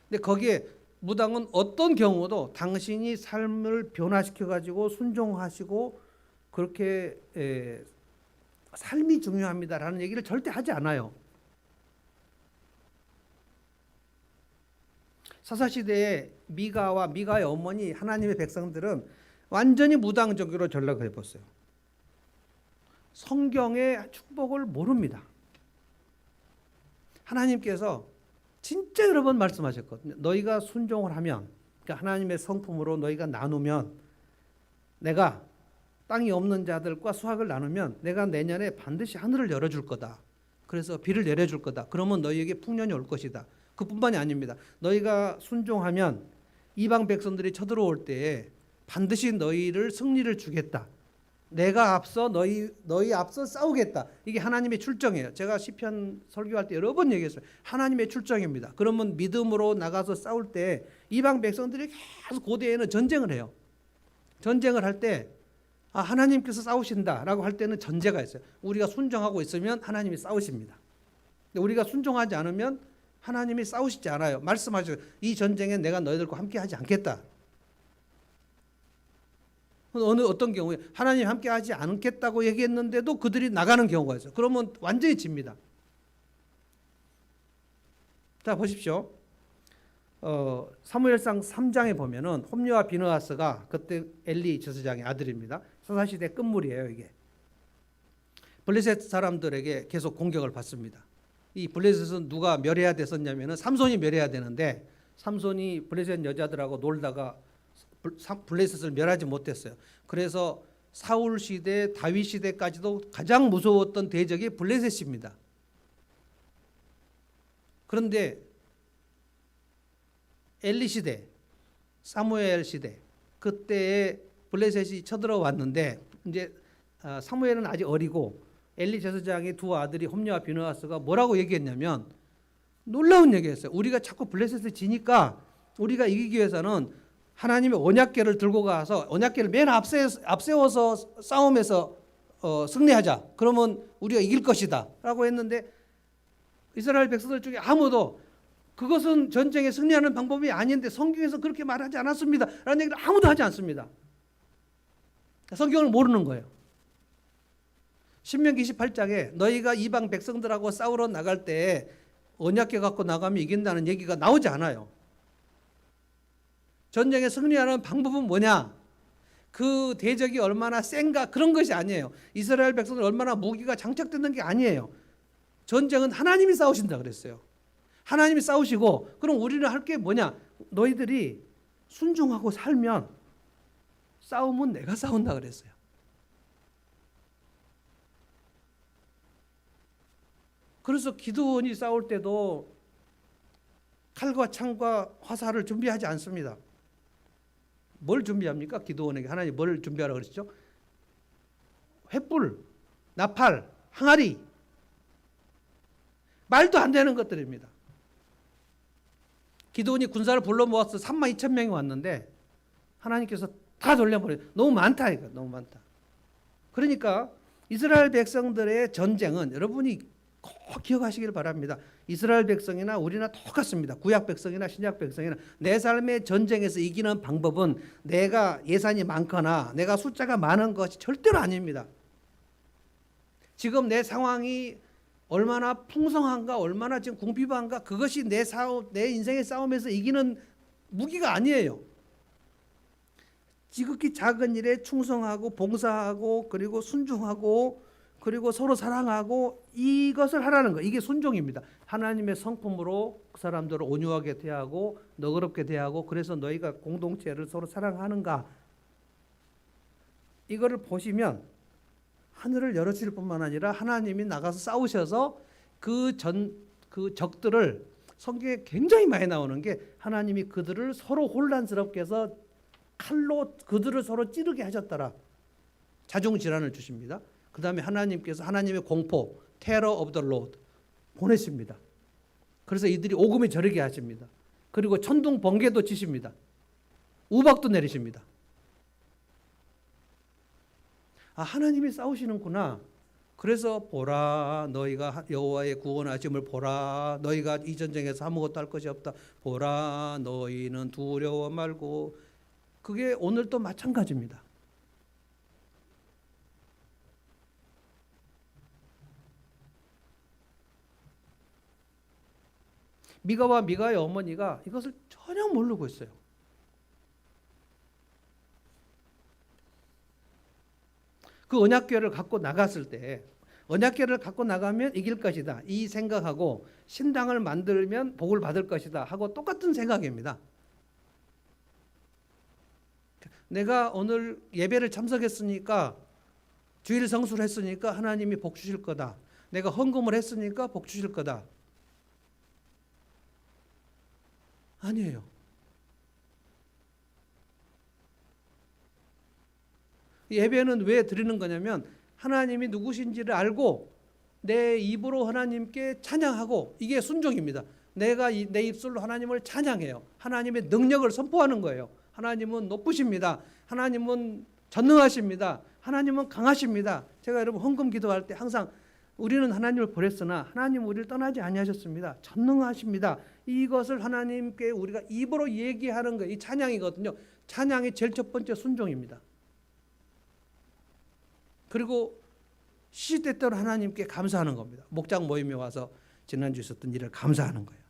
근데 거기에 무당은 어떤 경우도 당신이 삶을 변화시켜 가지고 순종하시고 그렇게 삶이 중요합니다라는 얘기를 절대 하지 않아요. 사사시대에 미가와 미가의 어머니 하나님의 백성들은 완전히 무당적으로 전락을 해봤어요. 성경의 축복을 모릅니다. 하나님께서 진짜 여러 번 말씀하셨거든요. 너희가 순종을 하면, 그러니까 하나님의 성품으로 너희가 나누면, 내가 땅이 없는 자들과 수확을 나누면 내가 내년에 반드시 하늘을 열어줄 거다. 그래서 비를 내려줄 거다. 그러면 너희에게 풍년이 올 것이다. 그뿐만이 아닙니다. 너희가 순종하면 이방 백성들이 쳐들어올 때에 반드시 너희를 승리를 주겠다. 내가 앞서 너희 앞서 싸우겠다. 이게 하나님의 출정이에요. 제가 시편 설교할 때 여러 번 얘기했어요. 하나님의 출정입니다. 그러면 믿음으로 나가서 싸울 때 이방 백성들이 계속 고대에는 전쟁을 해요. 전쟁을 할 때 하나님께서 싸우신다라고 할 때는 전제가 있어요. 우리가 순종하고 있으면 하나님이 싸우십니다. 근데 우리가 순종하지 않으면 하나님이 싸우시지 않아요. 말씀하셔요. 이 전쟁에 내가 너희들과 함께 하지 않겠다. 어떤 경우에 하나님 함께 하지 않겠다고 얘기했는데도 그들이 나가는 경우가 있어요. 그러면 완전히 집니다. 자, 보십시오. 사무엘상 3장에 보면은 홈리와 비느하스가 그때 엘리 제사장의 아들입니다. 사사시대 끝물이에요, 이게. 블레셋 사람들에게 계속 공격을 받습니다. 이 블레셋은 누가 멸해야 됐었냐면은 삼손이 멸해야 되는데 삼손이 블레셋 여자들하고 놀다가 블레셋을 멸하지 못했어요. 그래서 사울 시대, 다윗 시대까지도 가장 무서웠던 대적이 블레셋입니다. 그런데 엘리 시대, 사무엘 시대 그때에 블레셋이 쳐들어왔는데 이제 사무엘은 아직 어리고 엘리 제사장의 두 아들이 홈리와 비느하스가 뭐라고 얘기했냐면 놀라운 얘기했어요. 우리가 자꾸 블레셋을 지니까 우리가 이기기 위해서는 하나님의 언약궤를 들고 가서 언약궤를 맨 앞세워서 싸움에서 승리하자. 그러면 우리가 이길 것이다 라고 했는데 이스라엘 백성들 중에 아무도 그것은 전쟁에 승리하는 방법이 아닌데 성경에서 그렇게 말하지 않았습니다 라는 얘기를 아무도 하지 않습니다. 성경을 모르는 거예요. 신명기 28장에 너희가 이방 백성들하고 싸우러 나갈 때 언약궤 갖고 나가면 이긴다는 얘기가 나오지 않아요. 전쟁에 승리하는 방법은 뭐냐? 그 대적이 얼마나 센가 그런 것이 아니에요. 이스라엘 백성들 얼마나 무기가 장착되는 게 아니에요. 전쟁은 하나님이 싸우신다 그랬어요. 하나님이 싸우시고 그럼 우리는 할 게 뭐냐? 너희들이 순종하고 살면 싸움은 내가 싸운다 그랬어요. 그래서 기드온이 싸울 때도 칼과 창과 화살을 준비하지 않습니다. 뭘 준비합니까? 기드온에게 하나님 뭘 준비하라고 그랬죠? 횃불, 나팔, 항아리, 말도 안 되는 것들입니다. 기드온이 군사를 불러 모아서 32,000명이 왔는데 하나님께서 다 돌려버려요. 너무 많다 이거, 너무 많다. 그러니까 이스라엘 백성들의 전쟁은 여러분이 꼭 기억하시길 바랍니다. 이스라엘 백성이나 우리나 똑같습니다. 구약 백성이나 신약 백성이나 내 삶의 전쟁에서 이기는 방법은 내가 예산이 많거나 내가 숫자가 많은 것이 절대로 아닙니다. 지금 내 상황이 얼마나 풍성한가, 얼마나 지금 궁핍한가, 그것이 내 인생의 싸움에서 이기는 무기가 아니에요. 지극히 작은 일에 충성하고 봉사하고 그리고 순종하고 그리고 서로 사랑하고 이것을 하라는 거. 이게 순종입니다. 하나님의 성품으로 그 사람들을 온유하게 대하고 너그럽게 대하고 그래서 너희가 공동체를 서로 사랑하는가. 이거를 보시면 하늘을 열어주실 뿐만 아니라 하나님이 나가서 싸우셔서 그 적들을 성경에 굉장히 많이 나오는 게 하나님이 그들을 서로 혼란스럽게 해서 칼로 그들을 서로 찌르게 하셨더라. 자중질환을 주십니다. 그 다음에 하나님께서 하나님의 공포, 테러 오브 더 로드 보내십니다. 그래서 이들이 오금이 저리게 하십니다. 그리고 천둥 번개도 치십니다. 우박도 내리십니다. 아, 하나님이 싸우시는구나. 그래서 보라, 너희가 여호와의 구원하심을 보라. 너희가 이 전쟁에서 아무것도 할 것이 없다. 보라, 너희는 두려워 말고. 그게 오늘도 마찬가지입니다. 미가와 미가의 어머니가 이것을 전혀 모르고 있어요. 그 언약궤를 갖고 나갔을 때 언약궤를 갖고 나가면 이길 것이다 이 생각하고 신당을 만들면 복을 받을 것이다 하고 똑같은 생각입니다. 내가 오늘 예배를 참석했으니까 주일 성수를 했으니까 하나님이 복 주실 거다. 내가 헌금을 했으니까 복 주실 거다. 아니에요. 예배는 왜 드리는 거냐면 하나님이 누구신지를 알고 내 입으로 하나님께 찬양하고 이게 순종입니다. 내가 내 입술로 하나님을 찬양해요. 하나님의 능력을 선포하는 거예요. 하나님은 높으십니다. 하나님은 전능하십니다. 하나님은 강하십니다. 제가 여러분 헌금 기도할 때 항상 우리는 하나님을 버렸으나 하나님 우리를 떠나지 아니하셨습니다. 전능하십니다. 이것을 하나님께 우리가 입으로 얘기하는 거예요. 이 찬양이거든요. 찬양이 제일 첫 번째 순종입니다. 그리고 시시때때로 하나님께 감사하는 겁니다. 목장 모임에 와서 지난주에 있었던 일을 감사하는 거예요.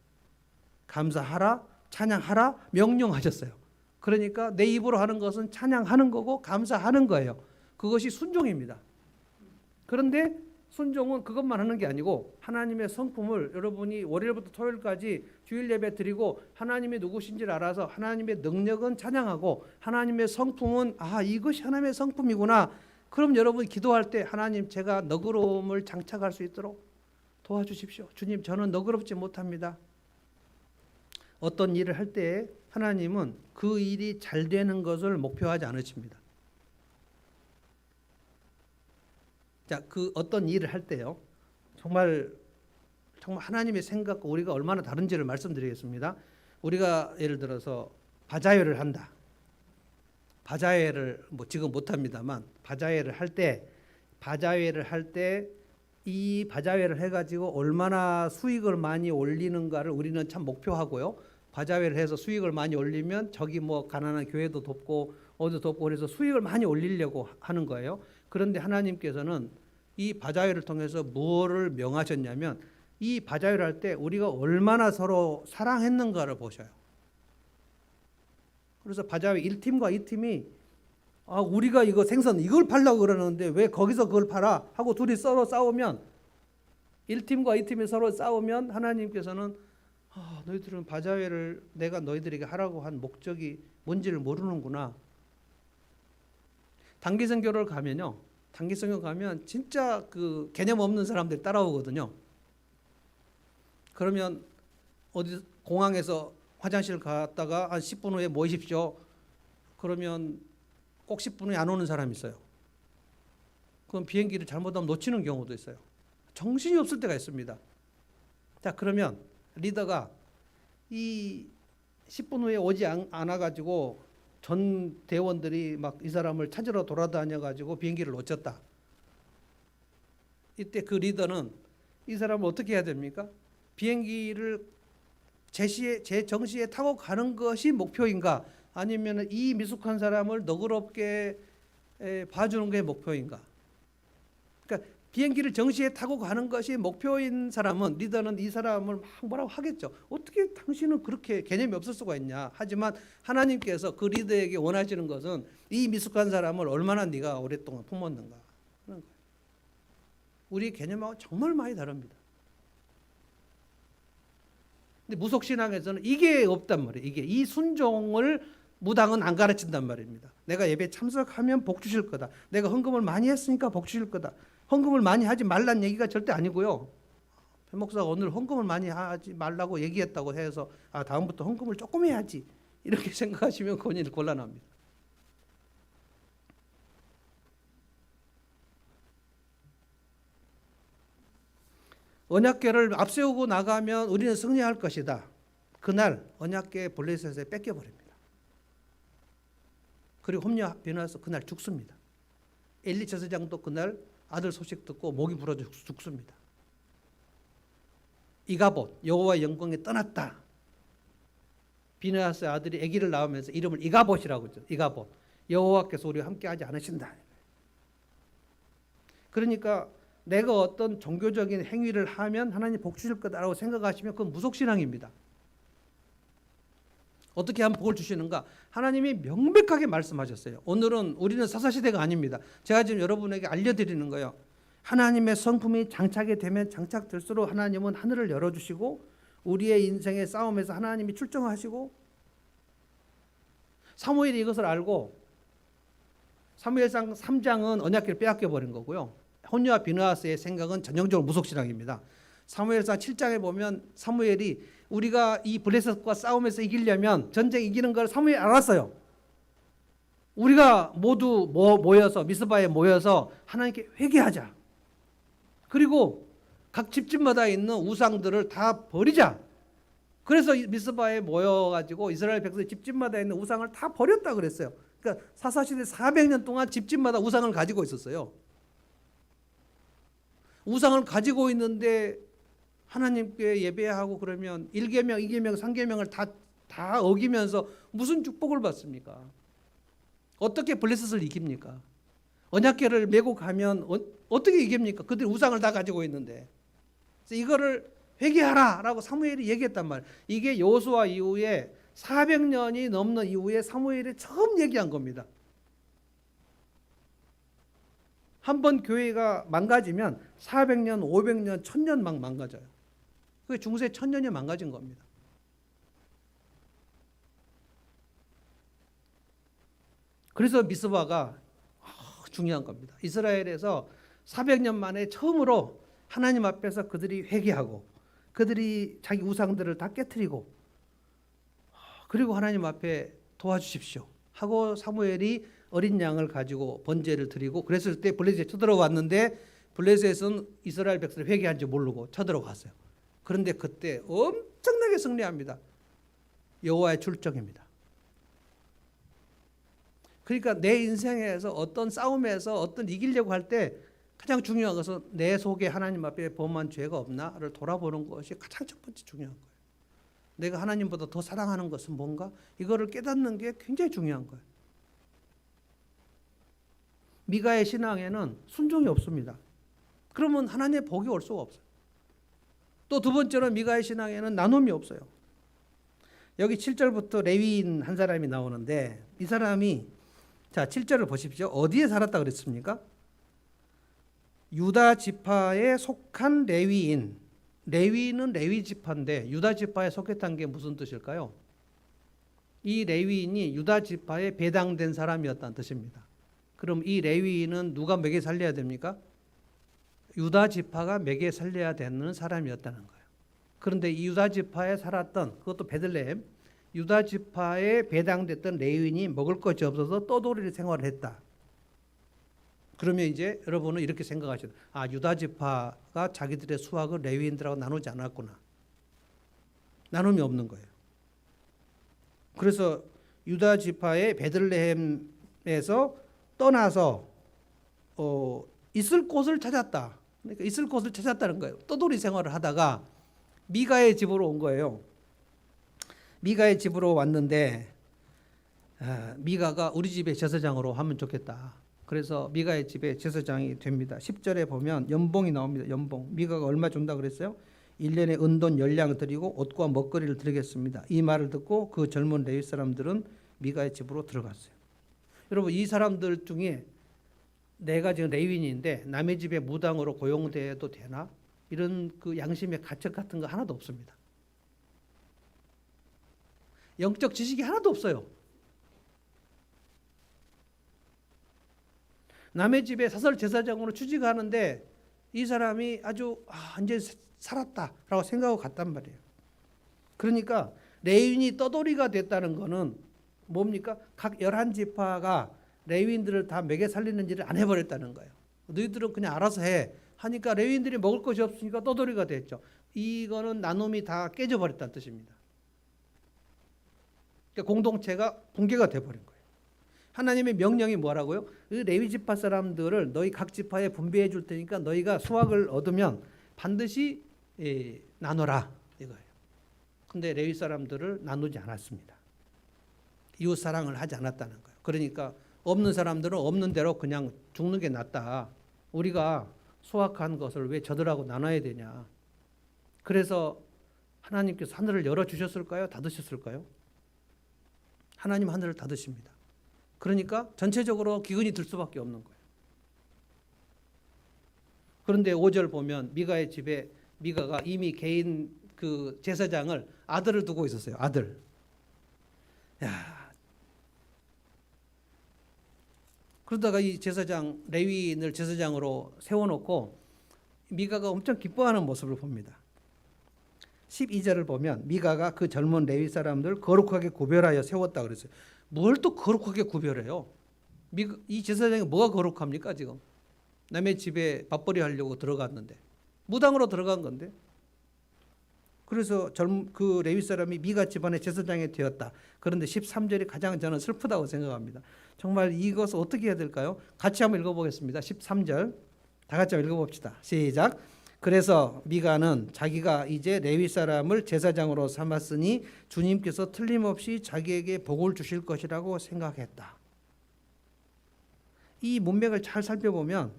감사하라, 찬양하라 명령하셨어요. 그러니까 내 입으로 하는 것은 찬양하는 거고 감사하는 거예요. 그것이 순종입니다. 그런데 순종은 그것만 하는 게 아니고 하나님의 성품을 여러분이 월요일부터 토요일까지 주일 예배 드리고 하나님이 누구신지를 알아서 하나님의 능력은 찬양하고 하나님의 성품은 아 이것이 하나님의 성품이구나. 그럼 여러분이 기도할 때 하나님 제가 너그러움을 장착할 수 있도록 도와주십시오. 주님 저는 너그럽지 못합니다. 어떤 일을 할 때 하나님은 그 일이 잘 되는 것을 목표하지 않으십니다. 자, 그 어떤 일을 할 때요. 정말 하나님의 생각과 우리가 얼마나 다른지를 말씀드리겠습니다. 우리가 예를 들어서 바자회를 한다. 바자회를 뭐 지금 못 합니다만 바자회를 할 때 이 바자회를 해가지고 얼마나 수익을 많이 올리는가를 우리는 참 목표하고요. 바자회를 해서 수익을 많이 올리면 저기 뭐 가난한 교회도 돕고 어디도 돕고 그래서 수익을 많이 올리려고 하는 거예요. 그런데 하나님께서는 이 바자회를 통해서 무엇을 명하셨냐면 이 바자회를 할 때 우리가 얼마나 서로 사랑했는가를 보셔요. 그래서 바자회 1팀과 2팀이 우리가 이거 생선 이걸 팔려고 그러는데 왜 거기서 그걸 팔아? 하고 둘이 서로 싸우면 1팀과 2팀이 서로 싸우면 하나님께서는 너희들은 바자회를 내가 너희들에게 하라고 한 목적이 뭔지를 모르는구나. 단기선교를 가면요. 단기선교 가면 진짜 그 개념 없는 사람들이 따라오거든요. 그러면 어디 공항에서 화장실 갔다가 한 10분 후에 모이십시오. 그러면 꼭 10분 후에 안 오는 사람이 있어요. 그럼 비행기를 잘못하면 놓치는 경우도 있어요. 정신이 없을 때가 있습니다. 자, 그러면 리더가 이 10분 후에 오지 않아가지고 전 대원들이 막 이 사람을 찾으러 돌아다녀가지고 비행기를 놓쳤다. 이때 그 리더는 이 사람을 어떻게 해야 됩니까? 비행기를 제 정시에 타고 가는 것이 목표인가? 아니면 이 미숙한 사람을 너그럽게 봐주는 게 목표인가? 그러니까 비행기를 정시에 타고 가는 것이 목표인 사람은 리더는 이 사람을 막 뭐라고 하겠죠. 어떻게 당신은 그렇게 개념이 없을 수가 있냐. 하지만 하나님께서 그 리더에게 원하시는 것은 이 미숙한 사람을 얼마나 네가 오랫동안 품었는가 하는 거예요. 우리 개념하고 정말 많이 다릅니다. 근데 무속신앙에서는 이게 없단 말이에요. 이 순종을 무당은 안 가르친단 말입니다. 내가 예배 참석하면 복 주실 거다. 내가 헌금을 많이 했으니까 복 주실 거다. 헌금을 많이 하지 말란 얘기가 절대 아니고요. 배 목사가 오늘 헌금을 많이 하지 말라고 얘기했다고 해서 다음부터 헌금을 조금 해야지 이렇게 생각하시면 본인이 곤란합니다. 언약궤를 앞세우고 나가면 우리는 승리할 것이다. 그날 언약궤 블레셋에 뺏겨버립니다. 그리고 홈리와 비나서 그날 죽습니다. 엘리 제사장도 그날 아들 소식 듣고 목이 부러져 죽습니다. 이가봇 여호와의 영광에 떠났다. 비나스의 아들이 아기를 낳으면서 이름을 이가봇이라고 했죠. 이가봇 여호와께서 우리와 함께하지 않으신다. 그러니까 내가 어떤 종교적인 행위를 하면 하나님 복 주실 거다라고 생각하시면 그건 무속신앙입니다. 어떻게 하면 복을 주시는가? 하나님이 명백하게 말씀하셨어요. 오늘은 우리는 사사시대가 아닙니다. 제가 지금 여러분에게 알려드리는 거예요. 하나님의 성품이 장착이 되면 장착될수록 하나님은 하늘을 열어주시고 우리의 인생의 싸움에서 하나님이 출정하시고 사무엘이 이것을 알고 사무엘상 3장은 언약궤를 빼앗겨 버린 거고요. 혼리와 비느하스의 생각은 전형적으로 무속신앙입니다. 사무엘상 7장에 보면 사무엘이 우리가 이 블레셋과 싸움에서 이기려면 전쟁 이기는 걸 사무엘이 알았어요. 우리가 모두 모여서 미스바에 모여서 하나님께 회개하자. 그리고 각 집집마다 있는 우상들을 다 버리자. 그래서 미스바에 모여가지고 이스라엘 백성 집집마다 있는 우상을 다 버렸다 그랬어요. 그러니까 사사시대 400년 동안 집집마다 우상을 가지고 있었어요. 우상을 가지고 있는데 하나님께 예배하고 그러면 1계명, 2계명, 3계명을 다 어기면서 무슨 축복을 받습니까? 어떻게 블레셋을 이깁니까? 언약궤를 메고 가면 어떻게 이깁니까? 그들이 우상을 다 가지고 있는데. 그래서 이거를 회개하라라고 사무엘이 얘기했단 말이에요. 이게 여호수아 이후에 400년이 넘는 이후에 사무엘이 처음 얘기한 겁니다. 한번 교회가 망가지면 400년, 500년, 1000년 막 망가져요. 그게 중세 1000년이 망가진 겁니다. 그래서 미스바가 중요한 겁니다. 이스라엘에서 400년 만에 처음으로 하나님 앞에서 그들이 회개하고 그들이 자기 우상들을 다 깨트리고 그리고 하나님 앞에 도와주십시오 하고 사무엘이 어린 양을 가지고 번제를 드리고 그랬을 때 블레셋에 쳐들어왔는데 블레셋은 이스라엘 백성을 회개한지 모르고 쳐들어갔어요. 그런데 그때 엄청나게 승리합니다. 여호와의 출정입니다. 그러니까 내 인생에서 어떤 싸움에서 어떤 이기려고 할 때 가장 중요한 것은 내 속에 하나님 앞에 범한 죄가 없나를 돌아보는 것이 가장 첫 번째 중요한 거예요. 내가 하나님보다 더 사랑하는 것은 뭔가? 이거를 깨닫는 게 굉장히 중요한 거예요. 미가의 신앙에는 순종이 없습니다. 그러면 하나님의 복이 올 수가 없어요. 또 두 번째로 미가의 신앙에는 나눔이 없어요. 여기 7절부터 레위인 한 사람이 나오는데 이 사람이 자 7절을 보십시오. 어디에 살았다 그랬습니까? 유다 지파에 속한 레위인. 레위인은 레위 지파인데 유다 지파에 속했다는 게 무슨 뜻일까요? 이 레위인이 유다 지파에 배당된 사람이었다는 뜻입니다. 그럼 이 레위인은 누가 먹여 살려야 됩니까? 유다 지파가 먹여 살려야 되는 사람이었다는 거예요. 그런데 이 유다 지파에 살았던 그것도 베들레헴 유다 지파에 배당됐던 레위인이 먹을 것이 없어서 떠돌이 생활을 했다. 그러면 이제 여러분은 이렇게 생각하셔도 유다 지파가 자기들의 수확을 레위인들하고 나누지 않았구나. 나눔이 없는 거예요. 그래서 유다 지파의 베들레헴에서 떠나서 있을 곳을 찾았다. 그러니까 있을 곳을 찾았다는 거예요. 떠돌이 생활을 하다가 미가의 집으로 온 거예요. 미가의 집으로 왔는데 미가가 우리 집의 제사장으로 하면 좋겠다. 그래서 미가의 집에 제사장이 됩니다. 10절에 보면 연봉이 나옵니다. 연봉. 미가가 얼마 준다 그랬어요? 1년에 은돈 10량 드리고 옷과 먹거리를 드리겠습니다. 이 말을 듣고 그 젊은 레위 사람들은 미가의 집으로 들어갔어요. 여러분 이 사람들 중에 내가 지금 레위인인데 남의 집에 무당으로 고용돼도 되나? 이런 그 양심의 가책 같은 거 하나도 없습니다. 영적 지식이 하나도 없어요. 남의 집에 사설 제사장으로 취직하는데 이 사람이 아주 이제 살았다라고 생각하고 갔단 말이에요. 그러니까 레위인이 떠돌이가 됐다는 거는 뭡니까? 각 11지파가 레위인들을 다 먹여 살리는 일을 안 해버렸다는 거예요. 너희들은 그냥 알아서 해 하니까 레위인들이 먹을 것이 없으니까 떠돌이가 됐죠. 이거는 나눔이 다 깨져버렸다는 뜻입니다. 그러니까 공동체가 붕괴가 돼버린 거예요. 하나님의 명령이 뭐라고요? 그 레위 지파 사람들을 너희 각 지파에 분배해 줄 테니까 너희가 수확을 얻으면 반드시 나눠라 이거예요. 근데 레위 사람들을 나누지 않았습니다. 이웃 사랑을 하지 않았다는 거예요. 그러니까 없는 사람들은 없는 대로 그냥 죽는 게 낫다. 우리가 수확한 것을 왜 저들하고 나눠야 되냐. 그래서 하나님께서 하늘을 열어주셨을까요? 닫으셨을까요? 하나님 하늘을 닫으십니다. 그러니까 전체적으로 기근이 들 수밖에 없는 거예요. 그런데 5절 보면 미가의 집에 미가가 이미 개인 그 제사장을 아들을 두고 있었어요. 아들. 그러다가 이 제사장 레위인을 제사장으로 세워놓고 미가가 엄청 기뻐하는 모습을 봅니다. 12절을 보면 미가가 그 젊은 레위 사람들 거룩하게 구별하여 세웠다 그랬어요. 뭘 또 거룩하게 구별해요? 이 제사장이 뭐가 거룩합니까 지금? 남의 집에 밥벌이 하려고 들어갔는데 무당으로 들어간 건데. 그래서 그 레위 사람이 미가 집안의 제사장이 되었다. 그런데 13절이 가장 저는 슬프다고 생각합니다. 정말 이것을 어떻게 해야 될까요? 같이 한번 읽어보겠습니다. 13절 다 같이 한번 읽어봅시다. 시작. 그래서 미가는 자기가 이제 레위 사람을 제사장으로 삼았으니 주님께서 틀림없이 자기에게 복을 주실 것이라고 생각했다. 이 문맥을 잘 살펴보면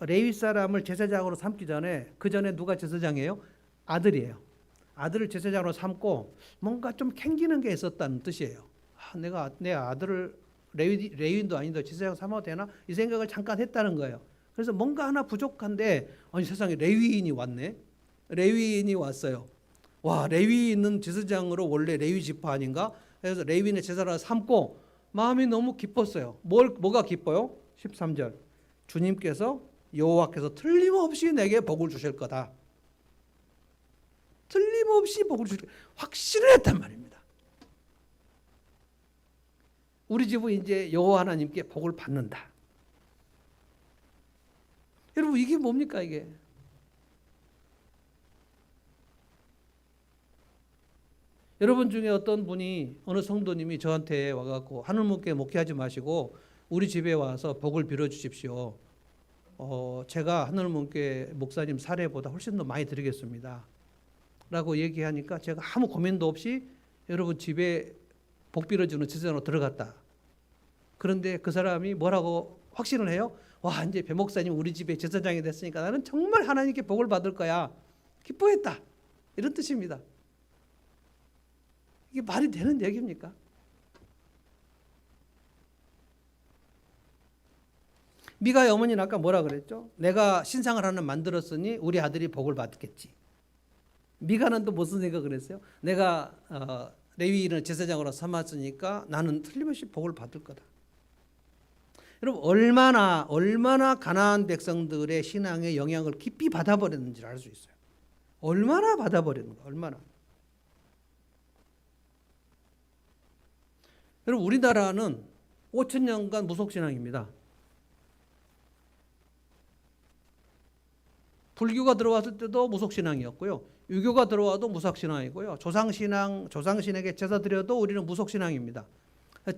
레위 사람을 제사장으로 삼기 전에 그 전에 누가 제사장이에요? 아들이에요. 아들을 제사장으로 삼고 뭔가 좀 캥기는 게 있었다는 뜻이에요. 내가 내 아들을 레위인도 아닌데 제사장 삼아도 되나? 이 생각을 잠깐 했다는 거예요. 그래서 뭔가 하나 부족한데 아니 세상에 레위인이 왔네. 레위인이 왔어요. 와 레위인은 제사장으로 원래 레위 지파 아닌가? 그래서 레위인의 제사를 삼고 마음이 너무 기뻤어요. 뭐가 기뻐요? 13절 주님께서 여호와께서 틀림없이 내게 복을 주실 거다. 틀림없이 복을 주실 거다. 확신을 했단 말입니다. 우리 집은 이제 여호와 하나님께 복을 받는다. 여러분 이게 뭡니까 이게? 여러분 중에 어떤 분이 어느 성도님이 저한테 와갖고 하늘문께 목회하지 마시고 우리 집에 와서 복을 빌어 주십시오. 제가 하늘문께 목사님 사례보다 훨씬 더 많이 드리겠습니다. 라고 얘기하니까 제가 아무 고민도 없이 여러분 집에 복 빌어주는 제사장으로 들어갔다. 그런데 그 사람이 뭐라고 확신을 해요? 와, 이제 배 목사님 우리 집에 제사장이 됐으니까 나는 정말 하나님께 복을 받을 거야. 기뻐했다. 이런 뜻입니다. 이게 말이 되는 얘기입니까? 미가의 어머니는 아까 뭐라 그랬죠? 내가 신상을 하나 만들었으니 우리 아들이 복을 받겠지. 미가는 또 무슨 생각을 했어요? 내가 레위인을 제사장으로 삼았으니까 나는 틀림없이 복을 받을 거다. 여러분 얼마나 가나안 백성들의 신앙의 영향을 깊이 받아버렸는지를 알 수 있어요. 얼마나 받아버렸는가, 얼마나. 여러분 우리나라는 5,000년간 무속신앙입니다. 불교가 들어왔을 때도 무속신앙이었고요. 유교가 들어와도 무속신앙이고요. 조상신에게 제사 드려도 우리는 무속신앙입니다.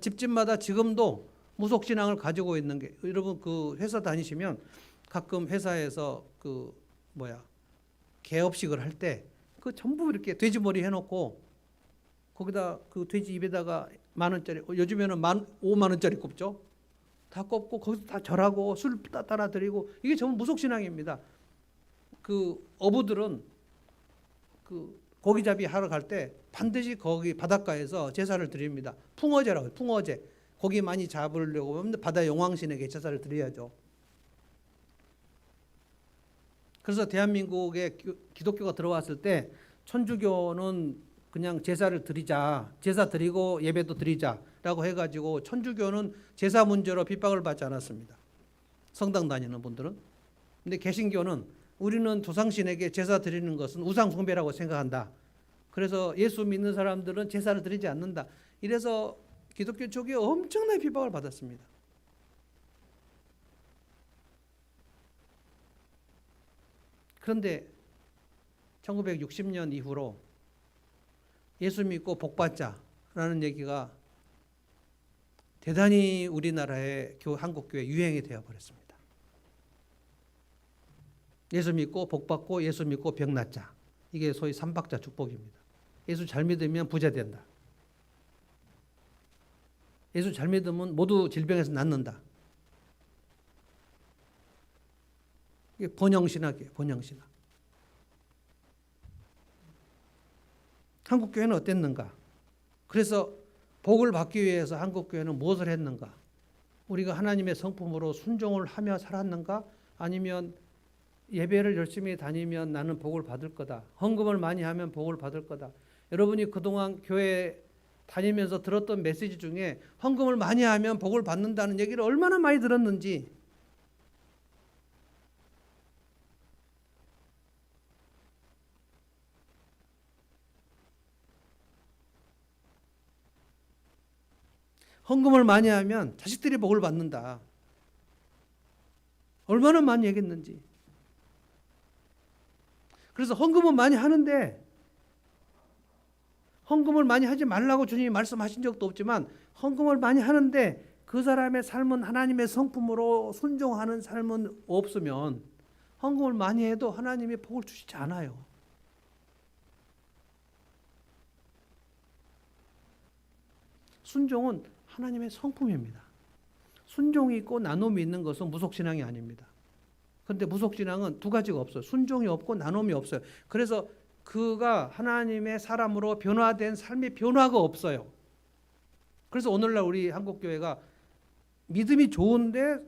집집마다 지금도 무속신앙을 가지고 있는 게, 여러분 그 회사 다니시면 가끔 회사에서 개업식을 할 때 그 전부 이렇게 돼지머리 해놓고 거기다 그 돼지 입에다가 10,000원짜리, 요즘에는 50,000원짜리 꼽죠. 다 꼽고 거기서 다 절하고 술 따라 드리고, 이게 전부 무속신앙입니다. 그 어부들은 그 고기잡이 하러 갈 때 반드시 거기 바닷가에서 제사를 드립니다. 풍어제라고 해요. 풍어제. 고기 많이 잡으려고 하면 바다 용왕신에게 제사를 드려야죠. 그래서 대한민국에 기독교가 들어왔을 때 천주교는 그냥 제사를 드리자, 제사 드리고 예배도 드리자라고 해가지고 천주교는 제사 문제로 핍박을 받지 않았습니다. 성당 다니는 분들은. 근데 개신교는 우리는 조상신에게 제사 드리는 것은 우상 숭배라고 생각한다. 그래서 예수 믿는 사람들은 제사를 드리지 않는다. 이래서 기독교 쪽에 엄청나게 핍박을 받았습니다. 그런데 1960년 이후로 예수 믿고 복 받자라는 얘기가 대단히 우리나라의 한국교회 유행이 되어버렸습니다. 예수 믿고 복 받고 예수 믿고 병 낫자. 이게 소위 삼박자 축복입니다. 예수 잘 믿으면 부자 된다. 예수 잘 믿으면 모두 질병에서 낫는다. 이게 번영신학이에요. 번영신학. 한국교회는 어땠는가? 그래서 복을 받기 위해서 한국교회는 무엇을 했는가? 우리가 하나님의 성품으로 순종을 하며 살았는가? 아니면 예배를 열심히 다니면 나는 복을 받을 거다. 헌금을 많이 하면 복을 받을 거다. 여러분이 그동안 교회 다니면서 들었던 메시지 중에 헌금을 많이 하면 복을 받는다는 얘기를 얼마나 많이 들었는지. 헌금을 많이 하면 자식들이 복을 받는다. 얼마나 많이 얘기했는지. 그래서 헌금은 많이 하는데, 헌금을 많이 하지 말라고 주님이 말씀하신 적도 없지만 헌금을 많이 하는데 그 사람의 삶은 하나님의 성품으로 순종하는 삶은 없으면 헌금을 많이 해도 하나님이 복을 주시지 않아요. 순종은 하나님의 성품입니다. 순종이 있고 나눔이 있는 것은 무속신앙이 아닙니다. 그런데 무속신앙은 두 가지가 없어요. 순종이 없고 나눔이 없어요. 그래서 그가 하나님의 사람으로 변화된 삶의 변화가 없어요. 그래서 오늘날 우리 한국교회가 믿음이 좋은데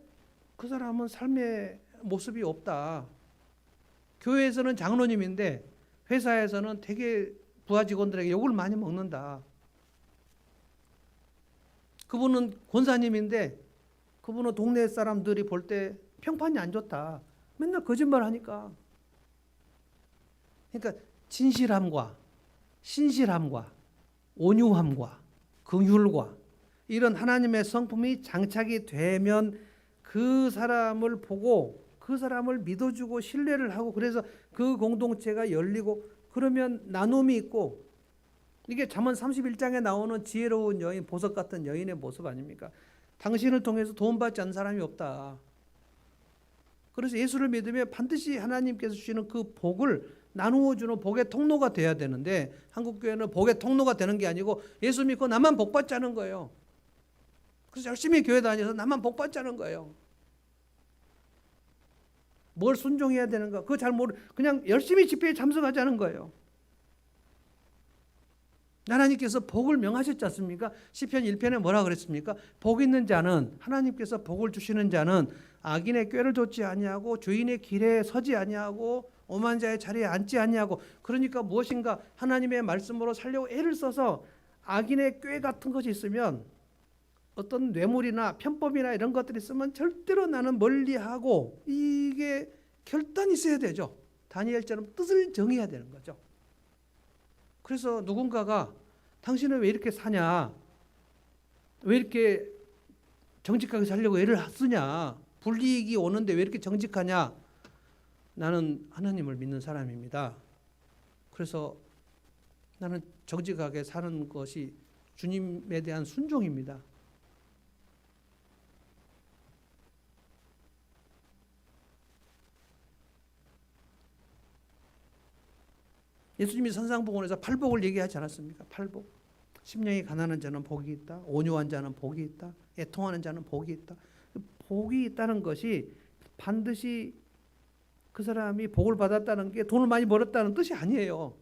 그 사람은 삶의 모습이 없다. 교회에서는 장로님인데 회사에서는 되게 부하 직원들에게 욕을 많이 먹는다. 그분은 권사님인데 그분은 동네 사람들이 볼 때 평판이 안 좋다. 맨날 거짓말 하니까. 그러니까 진실함과 신실함과 온유함과 긍휼과 이런 하나님의 성품이 장착이 되면 그 사람을 보고 그 그 사람을 믿어주고 신뢰를 하고 그래서 그 공동체가 열리고 그러면 나눔이 있고 이게 잠언 31장에 나오는 지혜로운 여인, 보석 같은 여인의 모습 아닙니까? 당신을 통해서 도움받지 않는 사람이 없다. 그래서 예수를 믿으면 반드시 하나님께서 주시는 그 복을 나누어 주는 복의 통로가 돼야 되는데 한국교회는 복의 통로가 되는 게 아니고 예수 믿고 나만 복 받자는 거예요. 그래서 열심히 교회 다녀서 나만 복 받자는 거예요. 뭘 순종해야 되는가? 그거 잘 모르. 그냥 열심히 집회에 참석하자는 거예요. 하나님께서 복을 명하셨지 않습니까? 시편 1편에 뭐라 그랬습니까? 복 있는 자는 하나님께서 복을 주시는 자는 악인의 꾀를 좇지 아니하고 주인의 길에 서지 아니하고 오만 자의 자리에 앉지 아니하고 그러니까 무엇인가 하나님의 말씀으로 살려고 애를 써서 악인의 꾀 같은 것이 있으면 어떤 뇌물이나 편법이나 이런 것들이 있으면 절대로 나는 멀리하고 이게 결단이 있어야 되죠. 다니엘처럼 뜻을 정해야 되는 거죠. 그래서 누군가가 당신은 왜 이렇게 사냐? 왜 이렇게 정직하게 살려고 애를 쓰냐? 불이익이 오는데 왜 이렇게 정직하냐? 나는 하나님을 믿는 사람입니다. 그래서 나는 정직하게 사는 것이 주님에 대한 순종입니다. 예수님이 산상복원에서 팔복을 얘기하지 않았습니까? 팔복. 심령이 가난한 자는 복이 있다. 온유한 자는 복이 있다. 애통하는 자는 복이 있다. 복이 있다는 것이 반드시 그 사람이 복을 받았다는 게 돈을 많이 벌었다는 뜻이 아니에요.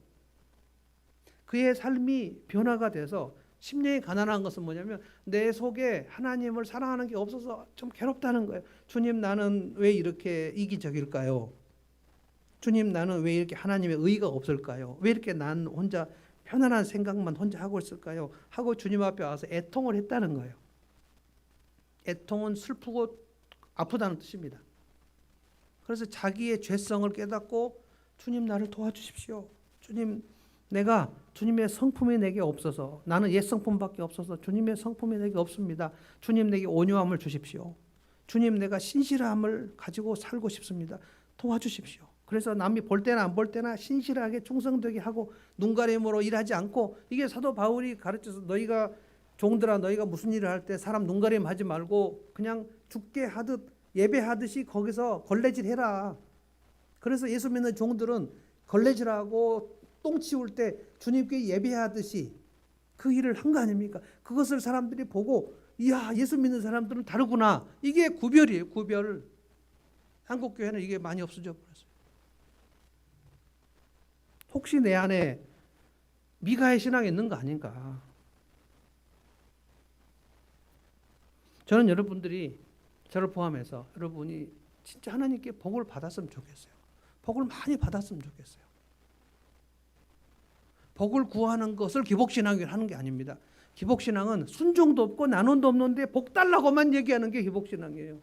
그의 삶이 변화가 돼서 심령이 가난한 것은 뭐냐면 내 속에 하나님을 사랑하는 게 없어서 좀 괴롭다는 거예요. 주님 나는 왜 이렇게 이기적일까요? 주님 나는 왜 이렇게 하나님의 의의가 없을까요? 왜 이렇게 난 혼자 편안한 생각만 혼자 하고 있을까요? 하고 주님 앞에 와서 애통을 했다는 거예요. 애통은 슬프고 아프다는 뜻입니다. 그래서 자기의 죄성을 깨닫고 주님 나를 도와주십시오. 주님 내가 주님의 성품이 내게 없어서 나는 옛 성품밖에 없어서 주님의 성품이 내게 없습니다. 주님 내게 온유함을 주십시오. 주님 내가 신실함을 가지고 살고 싶습니다. 도와주십시오. 그래서 남이 볼 때나 안 볼 때나 신실하게 충성되게 하고 눈가림으로 일하지 않고 이게 사도 바울이 가르쳐서 너희가 종들아 너희가 무슨 일을 할 때 사람 눈가림 하지 말고 그냥 죽게 하듯 예배하듯이 거기서 걸레질 해라. 그래서 예수 믿는 종들은 걸레질하고 똥 치울 때 주님께 예배하듯이 그 일을 한 거 아닙니까? 그것을 사람들이 보고 이야 예수 믿는 사람들은 다르구나. 이게 구별이에요. 구별. 한국 교회는 이게 많이 없어져 버렸어요. 혹시 내 안에 미가의 신앙이 있는 거 아닌가? 저는 여러분들이 저를 포함해서 여러분이 진짜 하나님께 복을 받았으면 좋겠어요. 복을 많이 받았으면 좋겠어요. 복을 구하는 것을 기복신앙이라고 하는 게 아닙니다. 기복신앙은 순종도 없고 나눔도 없는데 복 달라고만 얘기하는 게 기복신앙이에요.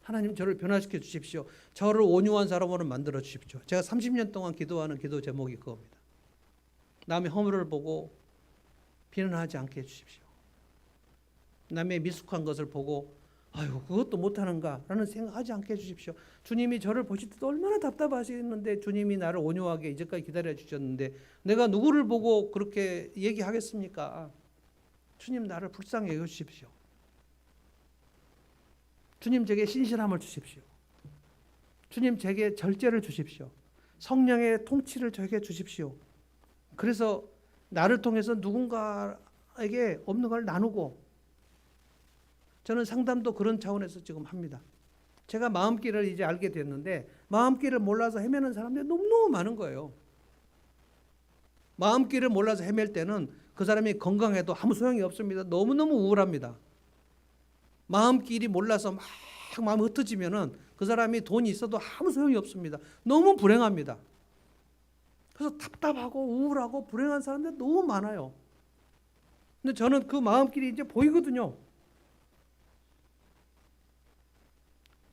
하나님 저를 변화시켜 주십시오. 저를 온유한 사람으로 만들어 주십시오. 제가 30년 동안 기도하는 기도 제목이 그겁니다. 남의 허물을 보고 비난하지 않게 해주십시오. 남의 미숙한 것을 보고 아유 그것도 못하는가라는 생각하지 않게 해주십시오. 주님이 저를 보실 때도 얼마나 답답하시는데 주님이 나를 온유하게 이제까지 기다려 주셨는데 내가 누구를 보고 그렇게 얘기하겠습니까? 주님 나를 불쌍히 여겨주십시오. 주님 제게 신실함을 주십시오. 주님 제게 절제를 주십시오. 성령의 통치를 저에게 주십시오. 그래서 나를 통해서 누군가에게 없는 걸 나누고 저는 상담도 그런 차원에서 지금 합니다. 제가 마음길을 이제 알게 됐는데 마음길을 몰라서 헤매는 사람들이 너무너무 많은 거예요. 마음길을 몰라서 헤맬 때는 그 사람이 건강해도 아무 소용이 없습니다. 너무너무 우울합니다. 마음길이 몰라서 막 마음이 흩어지면은 그 사람이 돈이 있어도 아무 소용이 없습니다. 너무 불행합니다. 그래서 답답하고 우울하고 불행한 사람들 너무 많아요. 근데 저는 그 마음길이 이제 보이거든요.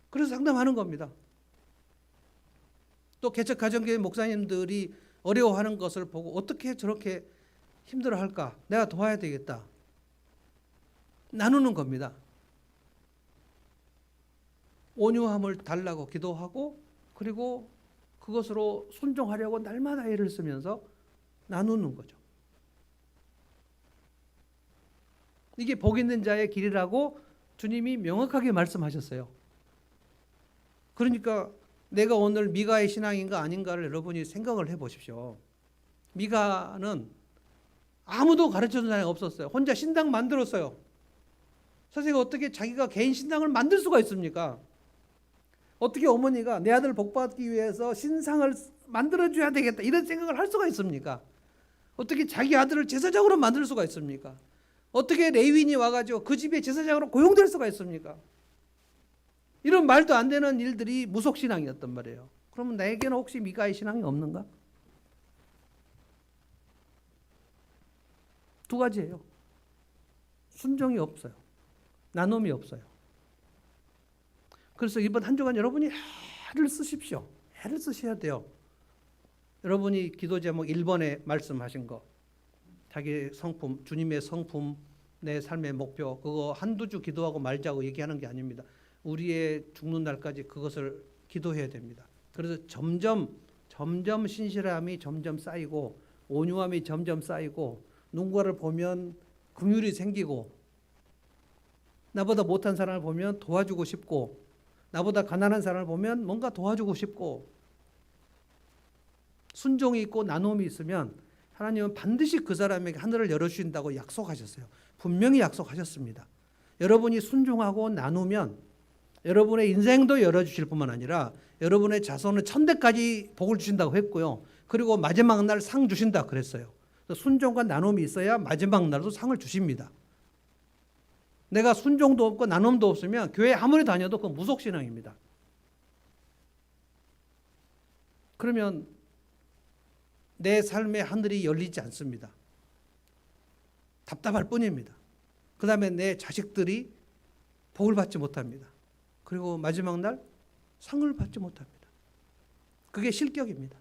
그래서 상담하는 겁니다. 또 개척 가정교회 목사님들이 어려워하는 것을 보고 어떻게 저렇게 힘들어할까? 내가 도와야 되겠다. 나누는 겁니다. 온유함을 달라고 기도하고 그리고 그것으로 순종하려고 날마다 애를 쓰면서 나누는 거죠. 이게 복 있는 자의 길이라고 주님이 명확하게 말씀하셨어요. 그러니까 내가 오늘 미가의 신앙인가 아닌가를 여러분이 생각을 해보십시오. 미가는 아무도 가르쳐준 사람이 없었어요. 혼자 신당 만들었어요. 선생님 어떻게 자기가 개인 신당을 만들 수가 있습니까? 어떻게 어머니가 내 아들 복받기 위해서 신상을 만들어줘야 되겠다 이런 생각을 할 수가 있습니까? 어떻게 자기 아들을 제사장으로 만들 수가 있습니까? 어떻게 레위인이 와가지고 그 집에 제사장으로 고용될 수가 있습니까? 이런 말도 안 되는 일들이 무속신앙이었단 말이에요. 그러면 나에게는 혹시 미가의 신앙이 없는가? 두 가지예요. 순종이 없어요. 나눔이 없어요. 그래서 이번 한 주간 여러분이 애를 쓰십시오. 애를 쓰셔야 돼요. 여러분이 기도 제목 1번에 말씀하신 거, 자기 성품, 주님의 성품, 내 삶의 목표, 그거 한두 주 기도하고 말자고 얘기하는 게 아닙니다. 우리의 죽는 날까지 그것을 기도해야 됩니다. 그래서 점점 신실함이 점점 쌓이고 온유함이 점점 쌓이고 누군가를 보면 긍휼이 생기고 나보다 못한 사람을 보면 도와주고 싶고 나보다 가난한 사람을 보면 뭔가 도와주고 싶고 순종이 있고 나눔이 있으면 하나님은 반드시 그 사람에게 하늘을 열어주신다고 약속하셨어요. 분명히 약속하셨습니다. 여러분이 순종하고 나누면 여러분의 인생도 열어주실 뿐만 아니라 여러분의 자손은 천대까지 복을 주신다고 했고요. 그리고 마지막 날 상 주신다 그랬어요. 순종과 나눔이 있어야 마지막 날도 상을 주십니다. 내가 순종도 없고 나눔도 없으면 교회 아무리 다녀도 그건 무속신앙입니다. 그러면 내 삶의 하늘이 열리지 않습니다. 답답할 뿐입니다. 그 다음에 내 자식들이 복을 받지 못합니다. 그리고 마지막 날 상을 받지 못합니다. 그게 실격입니다.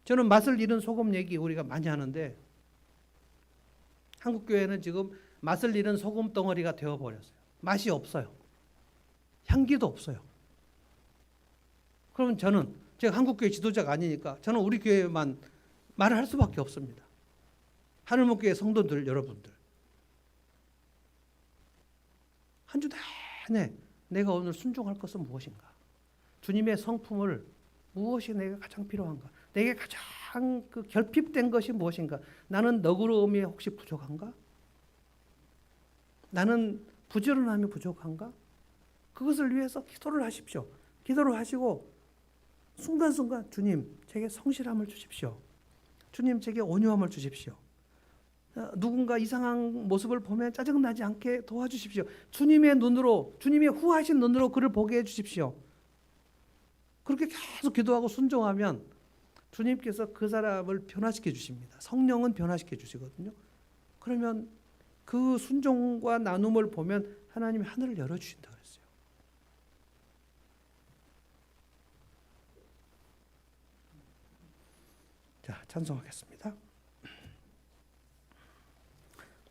저는 맛을 잃은 소금 얘기 우리가 많이 하는데 한국교회는 지금 맛을 잃은 소금 덩어리가 되어버렸어요. 맛이 없어요. 향기도 없어요. 그러면 제가 한국교회 지도자가 아니니까 저는 우리 교회만 말을 할 수밖에 없습니다. 하늘목교회 성도들 여러분들 한 주 내내 내가 오늘 순종할 것은 무엇인가? 주님의 성품을 무엇이 내가 가장 필요한가? 내게 가장 그 결핍된 것이 무엇인가? 나는 너그러움이 혹시 부족한가? 나는 부지런함이 부족한가? 그것을 위해서 기도를 하십시오. 기도를 하시고 순간순간 주님 제게 성실함을 주십시오. 주님 제게 온유함을 주십시오. 누군가 이상한 모습을 보면 짜증나지 않게 도와주십시오. 주님의 눈으로, 주님의 후하신 눈으로 그를 보게 해주십시오. 그렇게 계속 기도하고 순종하면 주님께서 그 사람을 변화시켜 주십니다. 성령은 변화시켜 주시거든요. 그러면 그 순종과 나눔을 보면 하나님이 하늘을 열어주신다 그랬어요. 자, 찬송하겠습니다.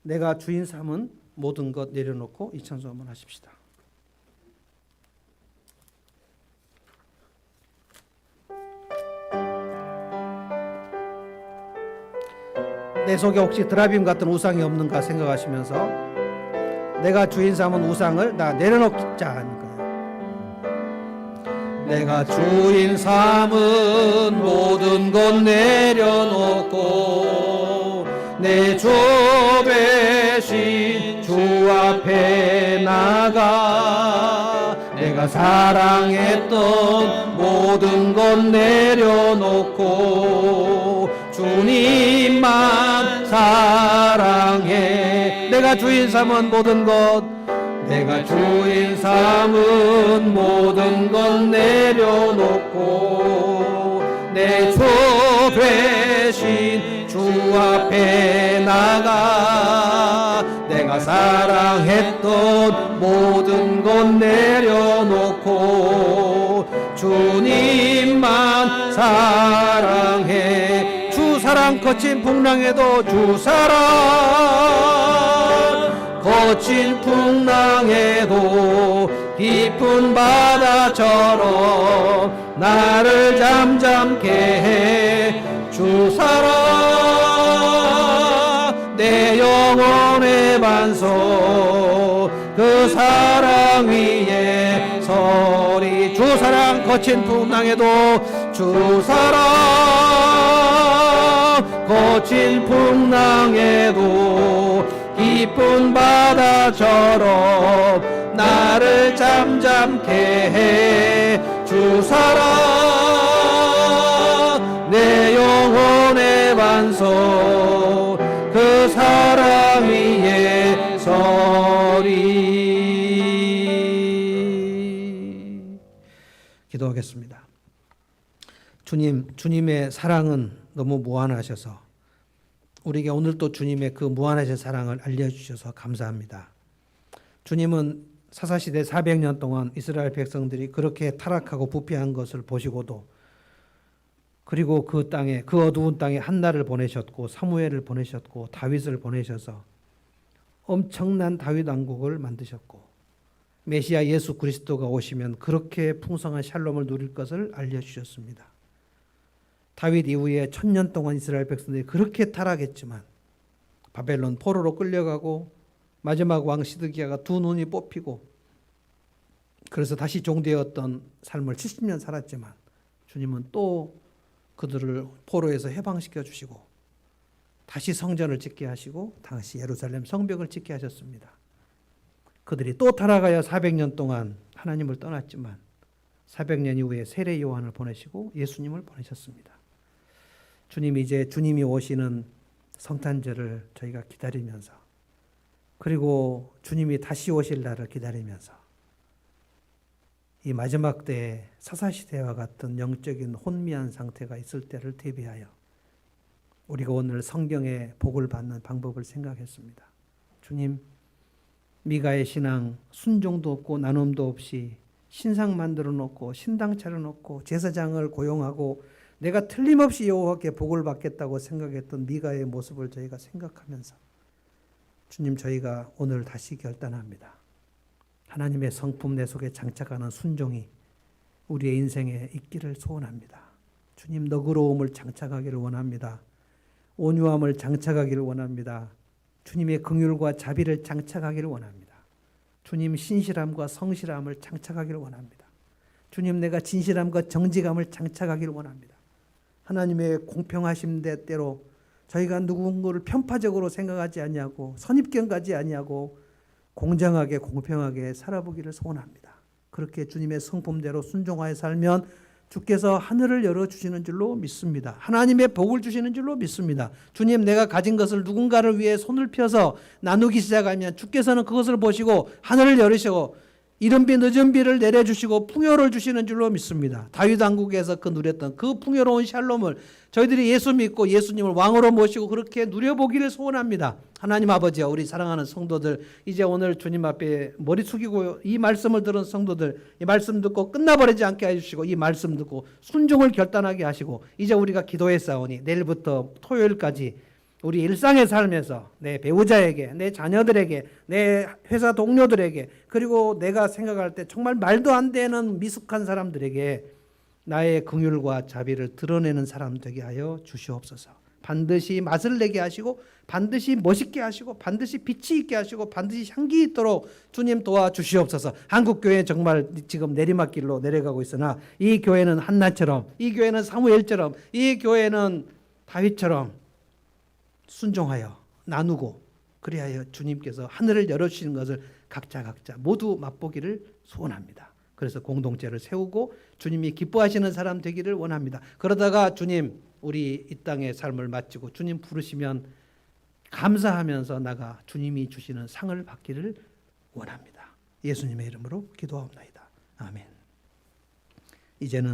내가 주인 삼은 모든 것 내려놓고 이 찬송 한번 하십시다. 내 속에 혹시 드라빔 같은 우상이 없는가 생각하시면서 내가 주인 삼은 우상을 다 내려놓자 하는 거예요. 내가 주인 삼은 모든 것 내려놓고 내 주 대신 주 앞에 나가 내가 사랑했던 모든 것 내려놓고 주님만 사랑해. 내가 주인 삼은 모든 것 내가 주인 삼은 모든 것 내려놓고 내 주 대신 주 앞에 나가 내가 사랑했던 모든 것 내려놓고 주님만 사랑해. 주 사랑 거친 풍랑에도 주 사랑 거친 풍랑에도 깊은 바다처럼 나를 잠잠케 해 주사랑 내 영혼의 반석 그 사랑 위에 서리 주사랑 거친 풍랑에도 주사랑 거친 풍랑에도 깊은 바다처럼 나를 잠잠케 해 주사랑 내 영혼의 반석 그 사랑 위에 서리. 기도하겠습니다. 주님의 사랑은 너무 무한하셔서 우리에게 오늘 또 주님의 그 무한하신 사랑을 알려주셔서 감사합니다. 주님은 사사시대 400년 동안 이스라엘 백성들이 그렇게 타락하고 부패한 것을 보시고도 그리고 그 땅에 그 어두운 땅에 한나를 보내셨고 사무엘을 보내셨고 다윗을 보내셔서 엄청난 다윗 왕국을 만드셨고 메시아 예수 그리스도가 오시면 그렇게 풍성한 샬롬을 누릴 것을 알려주셨습니다. 다윗 이후에 1000년 동안 이스라엘 백성들이 그렇게 타락했지만 바벨론 포로로 끌려가고 마지막 왕 시드기야가 두 눈이 뽑히고 그래서 다시 종되었던 삶을 70년 살았지만 주님은 또 그들을 포로에서 해방시켜 주시고 다시 성전을 짓게 하시고 다시 예루살렘 성벽을 짓게 하셨습니다. 그들이 또 타락하여 400년 동안 하나님을 떠났지만 400년 이후에 세례 요한을 보내시고 예수님을 보내셨습니다. 주님이 이제 주님이 오시는 성탄절을 저희가 기다리면서 그리고 주님이 다시 오실 날을 기다리면서 이 마지막 때에 사사시대와 같은 영적인 혼미한 상태가 있을 때를 대비하여 우리가 오늘 성경의 복을 받는 방법을 생각했습니다. 주님, 미가의 신앙 순종도 없고 나눔도 없이 신상 만들어 놓고 신당 차려 놓고 제사장을 고용하고 내가 틀림없이 여호와께 복을 받겠다고 생각했던 미가의 모습을 저희가 생각하면서 주님, 저희가 오늘 다시 결단합니다. 하나님의 성품 내 속에 장착하는 순종이 우리의 인생에 있기를 소원합니다. 주님, 너그러움을 장착하기를 원합니다. 온유함을 장착하기를 원합니다. 주님의 긍휼과 자비를 장착하기를 원합니다. 주님, 신실함과 성실함을 장착하기를 원합니다. 주님, 내가 진실함과 정직함을 장착하기를 원합니다. 하나님의 공평하심 때때로 저희가 누군가를 편파적으로 생각하지 아니하고 선입견 가지 아니하고 공정하게 공평하게 살아보기를 소원합니다. 그렇게 주님의 성품대로 순종하여 살면 주께서 하늘을 열어주시는 줄로 믿습니다. 하나님의 복을 주시는 줄로 믿습니다. 주님, 내가 가진 것을 누군가를 위해 손을 펴서 나누기 시작하면 주께서는 그것을 보시고 하늘을 열으시고 이른 비 늦은 비를 내려주시고 풍요를 주시는 줄로 믿습니다. 다윗 왕국에서 누렸던 그 풍요로운 샬롬을 저희들이 예수 믿고 예수님을 왕으로 모시고 그렇게 누려보기를 소원합니다. 하나님 아버지여, 우리 사랑하는 성도들, 이제 오늘 주님 앞에 머리 숙이고 이 말씀을 들은 성도들, 이 말씀 듣고 끝나버리지 않게 해주시고 이 말씀 듣고 순종을 결단하게 하시고 이제 우리가 기도했사오니 내일부터 토요일까지 우리 일상의 삶에서 내 배우자에게, 내 자녀들에게, 내 회사 동료들에게, 그리고 내가 생각할 때 정말 말도 안 되는 미숙한 사람들에게 나의 긍휼과 자비를 드러내는 사람 되게 하여 주시옵소서. 반드시 맛을 내게 하시고 반드시 멋있게 하시고 반드시 빛이 있게 하시고 반드시 향기 있도록 주님 도와주시옵소서. 한국교회 정말 지금 내리막길로 내려가고 있으나 이 교회는 한나처럼, 이 교회는 사무엘처럼, 이 교회는 다윗처럼 순종하여 나누고 그리하여 주님께서 하늘을 열어주시는 것을 각자 모두 맛보기를 소원합니다. 그래서 공동체를 세우고 주님이 기뻐하시는 사람 되기를 원합니다. 그러다가 주님, 우리 이 땅의 삶을 마치고 주님 부르시면 감사하면서 나가 주님이 주시는 상을 받기를 원합니다. 예수님의 이름으로 기도하옵나이다. 아멘. 이제는